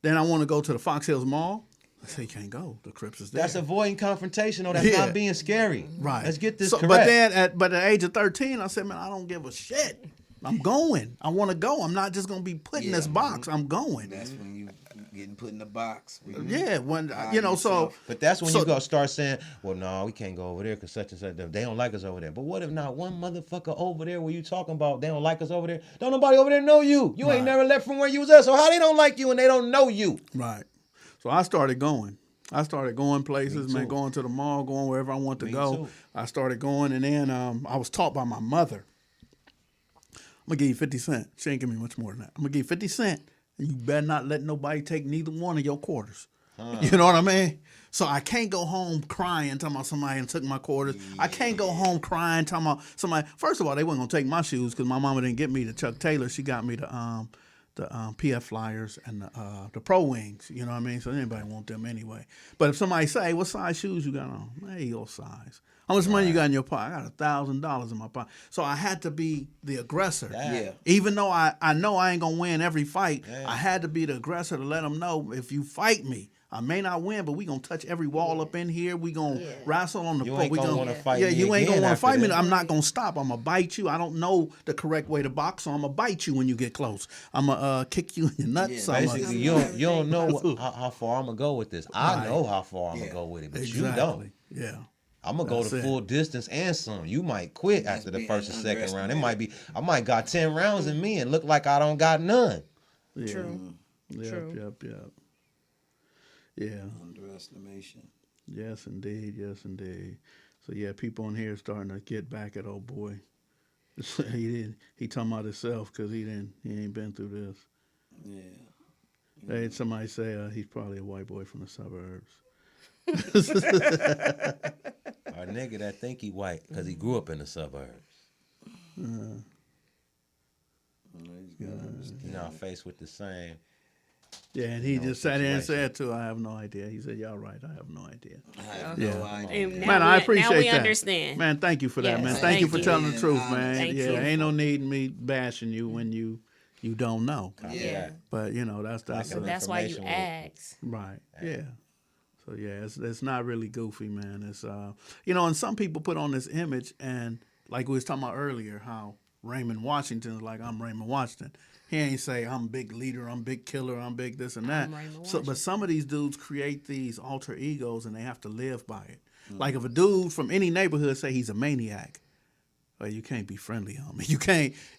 Then I want to go to the Fox Hills Mall. They say you can't go. The Crips is there. That's avoiding confrontation, or that's Yeah. not being scary. Right. Let's get this So, correct. But then at the age of 13, I said, man, I don't give a shit. I'm going. I want to go. I'm not just going to be put in Yeah. this box. I'm going. That's when you getting put in the box. Yeah. When By so yourself. But that's when So- you go start saying, well, no, we can't go over there because such and such. They don't like us over there. But what if not one motherfucker over there where you talking about they don't like us over there? Don't nobody over there know you. You Right. ain't never left from where you was at. So how they don't like you and they don't know you? Right. So I started going. I started going places, Me man, too. going to the mall, going wherever I want to Me go. too. I started going, and then I was taught by my mother. I'm going to give you 50 cents. She ain't give me much more than that. I'm going to give you 50 cents, and you better not let nobody take neither one of your quarters. You know what I mean? So I can't go home crying talking about somebody took my quarters. I can't go home crying talking about somebody. First of all, they weren't going to take my shoes because my mama didn't get me the Chuck Taylor. She got me the PF Flyers and the Pro Wings. You know what I mean? So anybody want them anyway. But if somebody say, hey, what size shoes you got on? Hey, your size. How much money you got in your pocket? I got $1,000 in my pocket. So I had to be the aggressor. Yeah. Even though I know I ain't going to win every fight, Yeah. I had to be the aggressor to let them know if you fight me, I may not win, but we going to touch every wall up in here. We going to wrestle on the You floor. ain't We gonna gonna wanna fight Yeah, me you ain't going again to want to after fight me. this. I'm not going to stop. I'm going to bite you. I don't know the correct way to box, so I'm going to bite you when you get close. I'm going to kick you in your nuts. Yeah, I'm Basically, gonna- you don't know how far I'm gonna go with this. I know how far I'm gonna go with it, but you don't. Yeah. I'm gonna go That's the it. full distance and some. You might quit That's after the being first or second round. It underestimated. might be I might got 10 rounds in me and look like I don't got none. Yeah. True. Yep, True. yep. Yeah. Underestimation. Yes, indeed. Yes, indeed. So yeah, people in here starting to get back at old boy. He talking about himself because he ain't been through this. Yeah. Hey, somebody say he's probably a white boy from the suburbs. A nigga that think he white because he grew up in the suburbs. You know, faced with the same. Yeah, and he No just sat there and situation. said too, I have no idea. He said, y'all right, I have no idea. I have Yeah. no idea. And Man, I appreciate now we that. understand. Man, thank you for that, Yes, man. thank Thank you for you. telling the Being truth, honest. man. Thank Yeah, you. ain't no need in me bashing you when you don't know. Yeah. But you know, that's So that's why you information ask. right. Yeah. So yeah, it's not really goofy, man. It's you know, and some people put on this image, and like we was talking about earlier, how Raymond Washington is like, I'm Raymond Washington. He ain't say I'm big leader, I'm big killer, I'm big this and that. I'm Raymond So, but Washington. some of these dudes create these alter egos, and they have to live by it. Like if a dude from any neighborhood say he's a maniac, well, you can't be friendly, homie.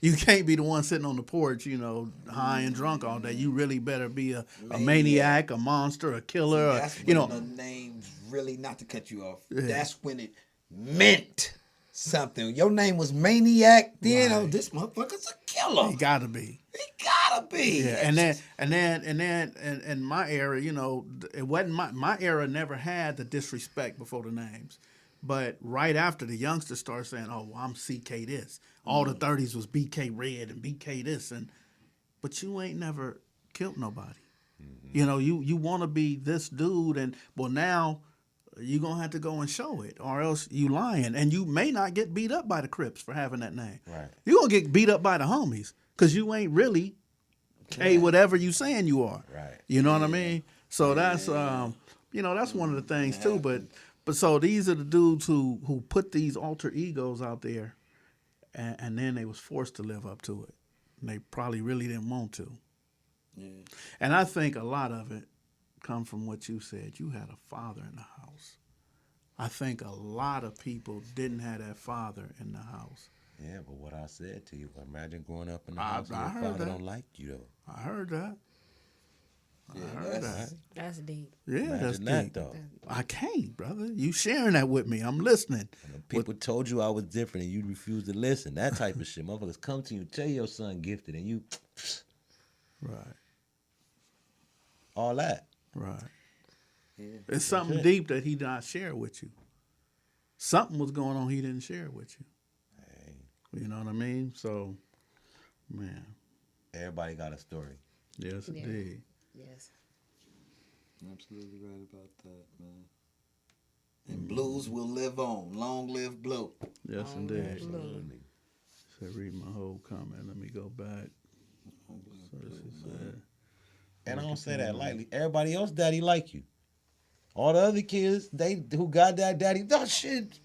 You can't be the one sitting on the porch, you know, high and drunk all day. You really better be a maniac, a monster, a killer. That's you when know, the name's really, not to cut you off, that's when it meant something. Your name was Maniac, then oh, this motherfucker's a killer. he got to be. He gotta be. Yeah, and then in my era, you know, it wasn't my era never had the disrespect before the names. But right after the youngsters start saying, "Oh, well, I'm CK this," all the 30s was BK Red and BK this, but you ain't never killed nobody. You know, you want to be this dude, and well now you're gonna have to go and show it, or else you lying, and you may not get beat up by the Crips for having that name. Right. You're gonna get beat up by the homies because you ain't really whatever you saying you are. Right. You know what I mean? So that's you know, that's one of the things too. But so these are the dudes who put these alter egos out there, and then they was forced to live up to it. And they probably really didn't want to. Yeah. And I think a lot of it come from what you said. You had a father in the house. I think a lot of people didn't have that father in the house. Yeah, but what I said to you, imagine growing up in the I- house and I your heard father that. don't like you though. I heard that. I heard that. That's deep. Yeah, that's Imagine that deep. though. I can't, brother. You sharing that with me. I'm listening. People told you I was different and you refused to listen. That type of shit. Motherfuckers come to you and tell your son gifted and you Right, all that. right. Yeah. It's something it. deep that he not share with you. Something was going on he didn't share with you. You know what I mean? So, man, Everybody got a story. yes, Yeah. indeed. Yes. Absolutely right about that, man. And blues will live on. Long live blue. Yes, Oh, indeed. yeah. Absolutely. So read my whole comment. Let me go back. So she said, And I don't say that lightly. Everybody else daddy like you. All the other kids, they who got that daddy, that shit.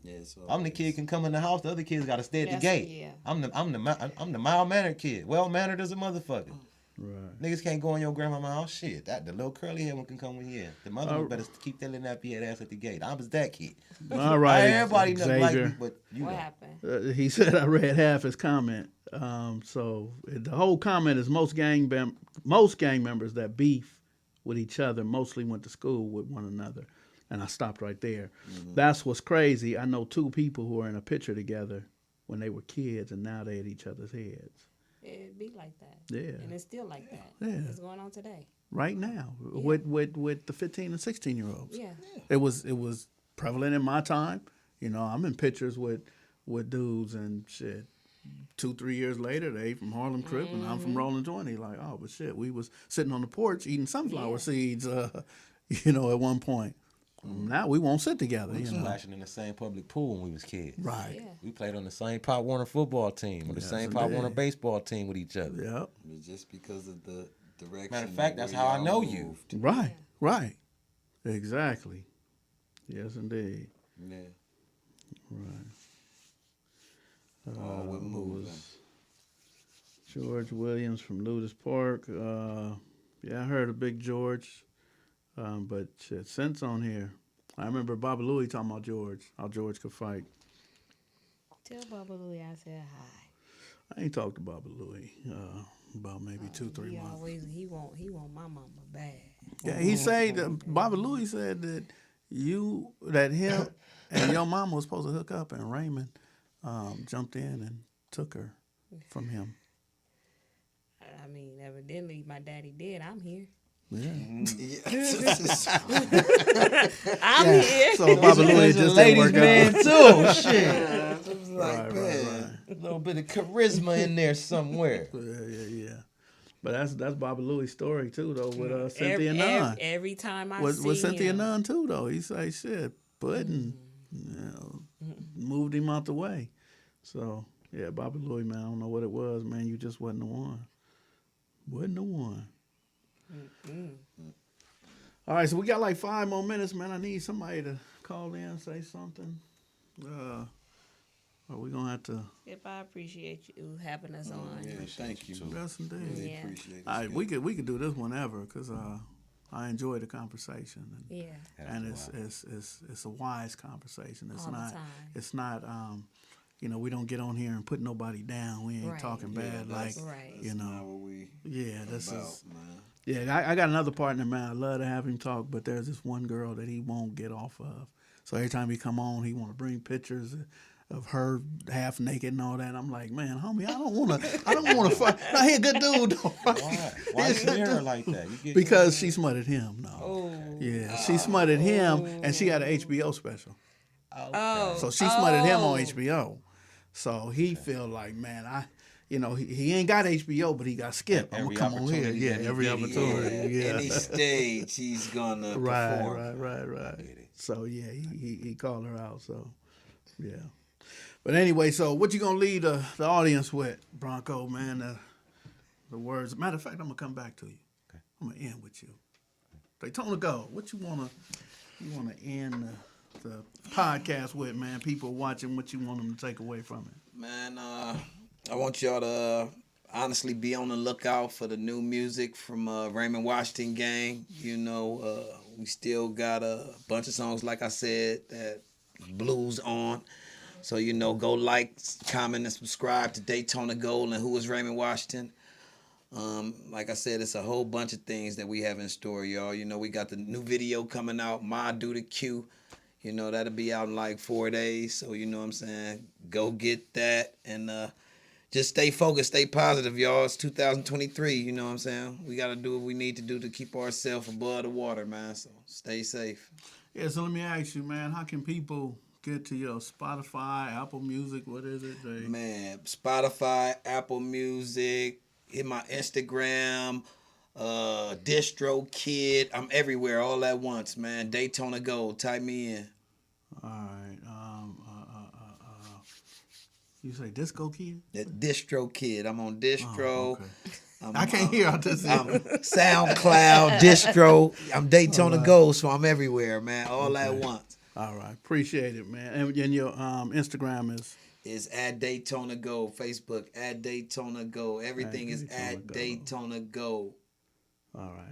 Yeah, so I'm the kid can come in the house. The other kids got to stay at the Yes, gate. yeah. I'm the mild mannered kid, well mannered as a motherfucker. right. Niggas can't go in your grandmama's house. Shit, that the little curly head one can come in here. The mother one better keep that little nappy head ass at the gate. I was that kid. All right, Everybody knows like Xavier. me, but you What know. happened? He said I read half his comment. So the whole comment is most gang members that beef with each other mostly went to school with one another. And I stopped right there. That's what's crazy. I know two people who are in a picture together when they were kids, and now they at each other's heads. It be like that. Yeah. And it's still like that. Yeah. It's going on today. Right now, with the 15 and 16-year-olds. Yeah. It was prevalent in my time. You know, I'm in pictures with dudes and shit. 2-3 years later, they from Harlem Crip and I'm from Rolling 20. Like, oh, but shit, we was sitting on the porch eating sunflower seeds, you know, at one point. Now we won't sit together. We was You know, splashing in the same public pool when we was kids. right? Yeah. We played on the same Pop Warner football team or the Yes, same Pop indeed. Warner baseball team with each other. Yep. But just because of the direction. Matter of fact, that's where how I y'all know you. moved. Right. Right. Exactly. Yes, indeed. Yeah. Right. Oh, we're who moving. was George Williams from Ludus Park. Yeah, I heard of Big George, but shit, since on here, I remember Baba Louie talking about George, how George could fight. Tell Baba Louie I said hi. I ain't talked to Baba Louie about maybe 2-3 He months. always he want my mama bad. Yeah, he said Baba Louie said that him and your mama was supposed to hook up, and Raymond jumped in and took her from him. I mean, evidently my daddy did. I'm here. Yeah. I'm here. So Baba Louie He's a just didn't ladies' work man out. too. Shit, Like, man. a little bit of charisma in there somewhere. Yeah. But that's Baba Louie's story too, though, with Cynthia Nunn. Every time I With see Cynthia him, Nunn too, though. He say shit, Puddin', moved him out the way. So yeah, Baba Louie, man, I don't know what it was, man. You just wasn't the one. Wasn't the one. All right, so we got like 5 more minutes, man. I need somebody to call in, say something. Are we gonna have to? If I appreciate you having us on. Yeah, thank you. Yes, indeed. Really Yeah. appreciate it. All right, we could do this whenever, because I enjoy the conversation, Yeah. and it's a wise conversation. It's All the not time. it's not you know, we don't get on here and put nobody down. We ain't Right. talking Yeah, bad like that's- Right. That's you know. not what we Yeah, this about, is man. yeah. I got another partner, man. I love to have him talk, but there's this one girl that he won't get off of. So every time he come on, he want to bring pictures of her half naked and all that. I'm like, man, homie, I don't want to fuck. No, he a good dude though. Why you hear her like that? You get Because she smutted him. No. Oh. Yeah, she smutted him, and she had an HBO special. Oh. So she smutted him on HBO. So he feel like, man, he ain't got HBO, but he got Skipp. I'm Every gonna come on here. opportunity Yeah, that he every get, he opportunity. Yeah. Any stage he's gonna perform. Right. So yeah, he called her out. So yeah. But anyway, so what you gonna leave the audience with, Bronco, man? The words. Matter of fact, I'm gonna come back to you. Okay. I'm gonna end with you. Daytona Gold. What you wanna end the podcast with, man? People watching, what you want them to take away from it? Man, I want y'all to honestly be on the lookout for the new music from Raymond Washington gang. You know, we still got a bunch of songs, like I said, that blues on. So, you know, go like, comment, and subscribe to Daytona Gold and Who is Raymond Washington. Like I said, it's a whole bunch of things that we have in store, y'all. You know, we got the new video coming out, Ma Do the Q. You know, that'll be out in like 4 days. So, you know what I'm saying? Go get that. And just stay focused, stay positive, y'all. It's 2023, you know what I'm saying? We got to do what we need to do to keep ourselves above the water, man. So stay safe. Yeah, so let me ask you, man, how can people get to your Spotify, Apple Music, what is it? Man, Spotify, Apple Music, hit my Instagram, DistroKid. I'm everywhere all at once, man. Daytona Gold. Type me in. All right. You say Disco Kid? That DistroKid. I'm on Distro. Oh, okay. I'm, I can't hear out this. I'm SoundCloud, Distro. I'm Daytona Gold, so I'm everywhere, man. All at once. All right. Appreciate it, man. And your Instagram is? Is at Daytona Gold. Facebook at Daytona Gold. Everything is Daytona at Gold. Daytona Gold. All right.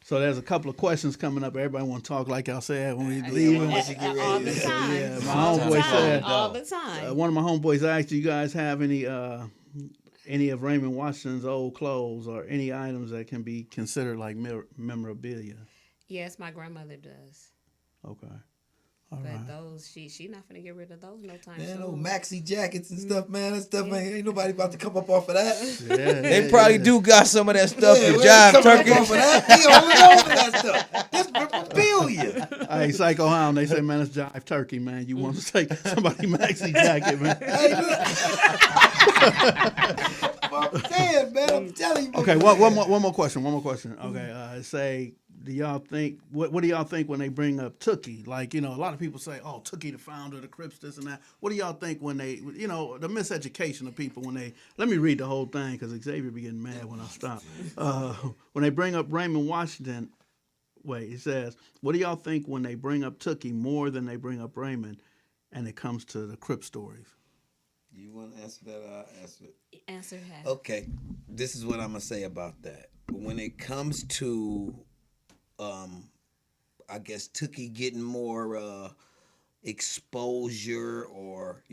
So there's a couple of questions coming up. Everybody want to talk, like I said, when we Yeah, leaving. once you get All ready. the time. Yeah, my All the homeboy time. said- All the time. One of my homeboys asked, do you guys have any of Raymond Washington's old clothes or any items that can be considered like memorabilia? Yes, my grandmother does. Okay. But those, she not finna get rid of those no time Man, soon. old maxi jackets and stuff, man. That stuff ain't nobody about to come up off of that. They probably do got some of that stuff Yeah, in we ain't Jive coming Turkey. up off of that. We over that stuff. This memorabilia. Hey, Psycho Hound, they say, man, it's Jive Turkey, man. You want to take somebody maxi jacket, man. Hey, look. Damn, man, I'm telling you. Okay, one more question. Okay, say, do y'all think, what do y'all think when they bring up Tookie? Like, a lot of people say, oh, Tookie, the founder of the Crips, this and that. What do y'all think when they, the miseducation of people when they, let me read the whole thing because Xavier be getting mad when I stop. When they bring up Raymond Washington, he says, what do y'all think when they bring up Tookie more than they bring up Raymond and it comes to the Crip stories? You want to answer that? I'll answer it. Answer half. Okay, this is what I'm going to say about that. When it comes to, I guess, Tookie getting more exposure or,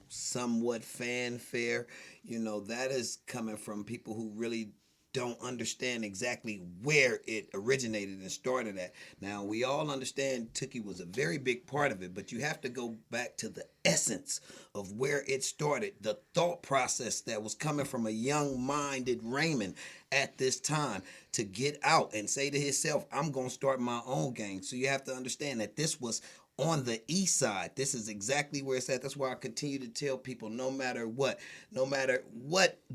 somewhat fanfare, that is coming from people who really don't understand exactly where it originated and started at. Now, we all understand Tookie was a very big part of it, but you have to go back to the essence of where it started, the thought process that was coming from a young-minded Raymond at this time to get out and say to himself, I'm going to start my own gang. So you have to understand that this was on the east side. This is exactly where it's at. That's why I continue to tell people, no matter what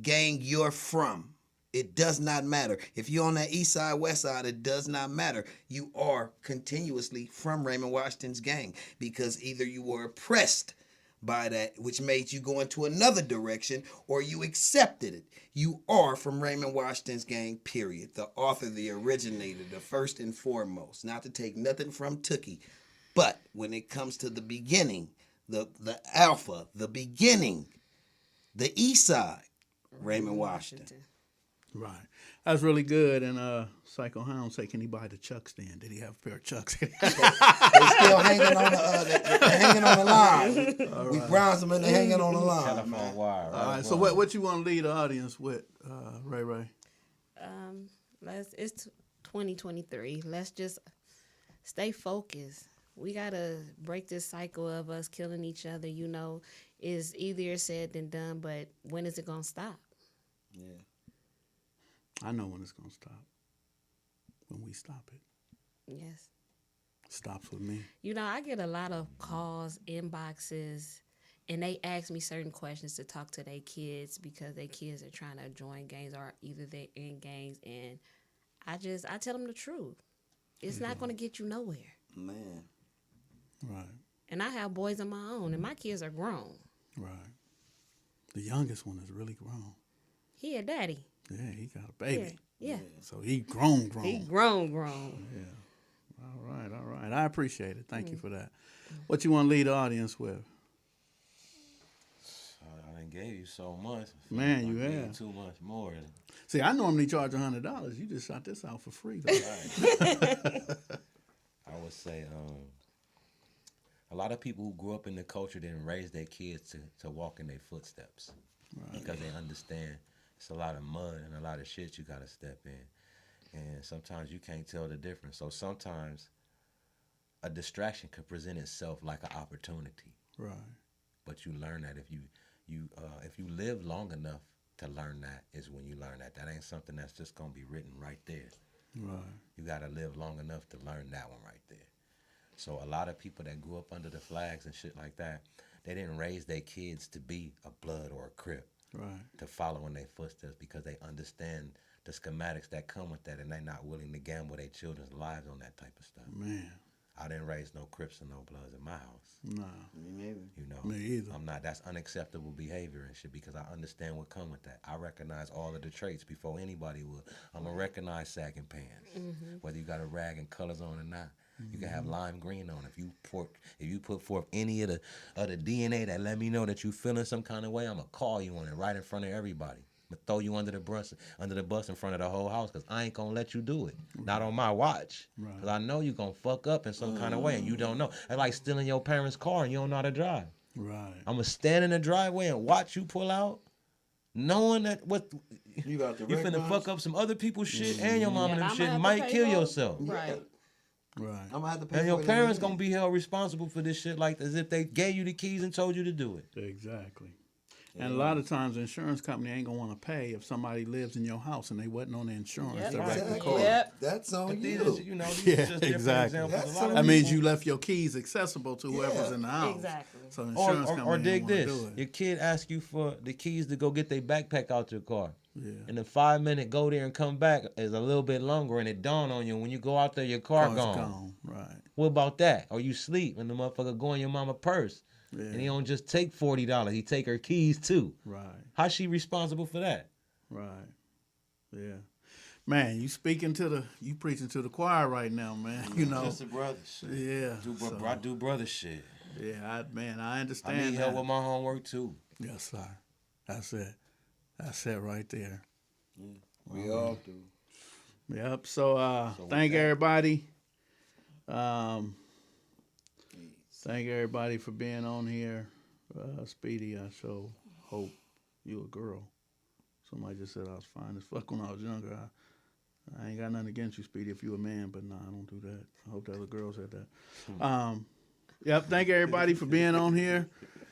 gang you're from, it does not matter. If you're on that east side, west side, it does not matter. You are continuously from Raymond Washington's gang because either you were oppressed by that, which made you go into another direction, or you accepted it. You are from Raymond Washington's gang, period. The author, the originator, the first and foremost. Not to take nothing from Tookie, but when it comes to the beginning, the alpha, the beginning, the east side, Raymond Washington. Right. That's really good. And Psycho Hound say, can he buy the Chucks then? Did he have a pair of Chucks? They still hanging on the line. We bronze them and they're hanging on the line. Telephone wire. All right. So what you want to lead the audience with, Ray? It's 2023. Let's just stay focused. We gotta break this cycle of us killing each other. Is easier said than done, but when is it gonna stop? Yeah. I know when it's going to stop. When we stop it. Yes. Stops with me. I get a lot of calls, inboxes, and they ask me certain questions to talk to their kids because their kids are trying to join gangs or either they're in gangs, and I tell them the truth. It's not going to get you nowhere. Man. Right. And I have boys of my own, and my kids are grown. Right. The youngest one is really grown. He a daddy. Yeah, he got a baby. Yeah. So he grown. He grown. Yeah. All right. I appreciate it. Thank you for that. What you want to lead the audience with? I done gave you so much. Man, you I gave have. you too much more. See, I normally charge $100. You just shot this out for free, though. I would say a lot of people who grew up in the culture didn't raise their kids to walk in their footsteps. Right. Because they understand it's a lot of mud and a lot of shit you got to step in. And sometimes you can't tell the difference. So sometimes a distraction could present itself like an opportunity. Right. But you learn that if you live long enough to learn that is when you learn that. That ain't something that's just going to be written right there. Right. You got to live long enough to learn that one right there. So a lot of people that grew up under the flags and shit like that, they didn't raise their kids to be a blood or a Crip. Right. To follow in their footsteps because they understand the schematics that come with that and they're not willing to gamble their children's lives on that type of stuff. Man. I didn't raise no Crips and no Bloods in my house. No. Me neither. Me either. I'm not. That's unacceptable behavior and shit because I understand what come with that. I recognize all of the traits before anybody would. I'm going to recognize sagging pants, whether you got a rag and colors on or not. You can have lime green on. If you put forth any of the DNA that let me know that you feeling some kind of way, I'm gonna call you on it right in front of everybody. I'm gonna throw you under the bus in front of the whole house because I ain't gonna let you do it. Not on my watch. Because I know you gonna fuck up in some kind of way and you don't know. It's like stealing your parents' car and you don't know how to drive. Right. I'm gonna stand in the driveway and watch you pull out, knowing that you finna fuck up some other people's shit and your mom and them shit and might kill yourself. Right. Right. I'm gonna have to pay. And for your it in parents the end. gonna be held responsible for this shit, like as if they gave you the keys and told you to do it. Exactly. And a lot of times the insurance company ain't gonna want to pay if somebody lives in your house and they wasn't on the insurance Yep. to wreck the Exactly. car. Yep. That's on But these, you. you know, these Yeah, are just different exactly. examples. That's A lot of That means people- you left your keys accessible to whoever's in the house. Exactly. So the Or, insurance company or ain't dig wanna this: do it. your kid asks you for the keys to go get their backpack out your car. Yeah. And the 5-minute go there and come back is a little bit longer, and it dawn on you when you go out there, your car Car's gone. Right. What about that? Or you sleep and the motherfucker go in your mama purse, Yeah. and he don't just take $40; he take her keys too. Right. How's she responsible for that? Right. Yeah. Man, you preaching to the choir right now, man. You know. Just a brother shit. Yeah. I do brother shit. Yeah, I I understand. need help that. with my homework too. Yes, sir. That's it. That's it right there. We all do. Yep. So with thank that- everybody. Thank everybody for being on here. Speedy, I sure hope you a girl. Somebody just said I was fine as fuck when I was younger. I ain't got nothing against you, Speedy, if you a man, but nah, I don't do that. I hope the other girl said that. Yep, thank everybody for being on here.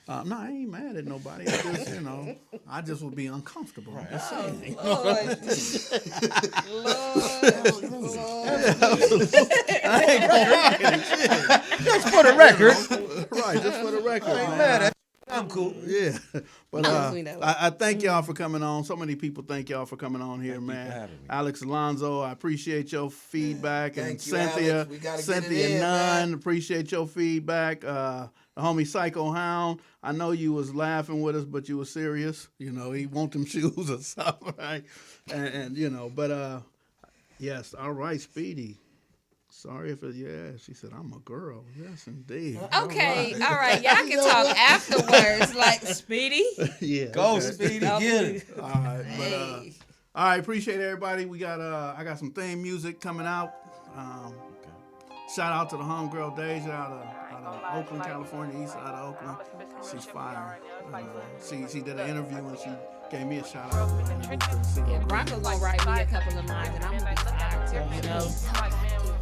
No, I ain't mad at nobody. I just, I just would be uncomfortable. Right. Lord. Just for the record. Right, just for the record. I ain't man. mad at you. I'm cool. Yeah, but sweet that way. I thank y'all for coming on. So many people thank y'all for coming on here, Thank you man. for having me. Alex Alonso, I appreciate your feedback, and Thank you, Cynthia, Alex. We gotta get it Cynthia in, Nunn, man. appreciate your feedback. The homie Psycho Hound, I know you was laughing with us, but you were serious. He want them shoes or something, right? And but yes, all right, Speedy. Sorry if she said, I'm a girl. Yes, indeed. Okay, all right. Y'all can talk afterwards, like Speedy. Yeah. Go, okay. Speedy, get it. All right, but all right, appreciate everybody. We got I got some theme music coming out. Shout out to the homegirl Deja out of Oakland, California, east side of Oakland. She's fire. She did an interview and she gave me a shout out. Yeah, Broncoe gonna write me a couple of lines, and I'm gonna be fired too.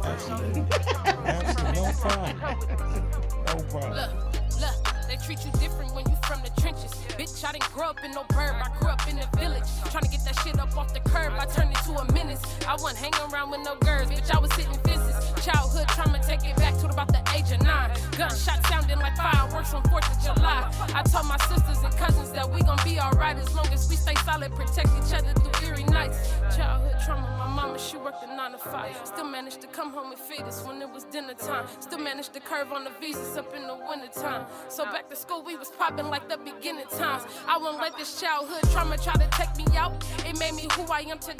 Absolutely. No problem. No problem. Look, they treat you different when you from the trenches. Bitch, I didn't grow up in no burb, I grew up in the village. Trying to get that shit up off the curb, I turned it to a menace. I wasn't hanging around with no girls, bitch, I was hitting fences. Childhood trauma, take it back to about the age of 9. Gunshots sounding like fireworks on 4th of July. I told my sisters and cousins that we gon' be alright as long as we stay solid, protect each other through eerie nights. Childhood trauma, my mama, she worked a 9 to 5. Still managed to come home and feed us when it was dinner time. Still managed to curve on the visas up in the winter time. So back to school, we was popping like the beginning times. I won't let this childhood trauma try to take me out. It made me who I am today.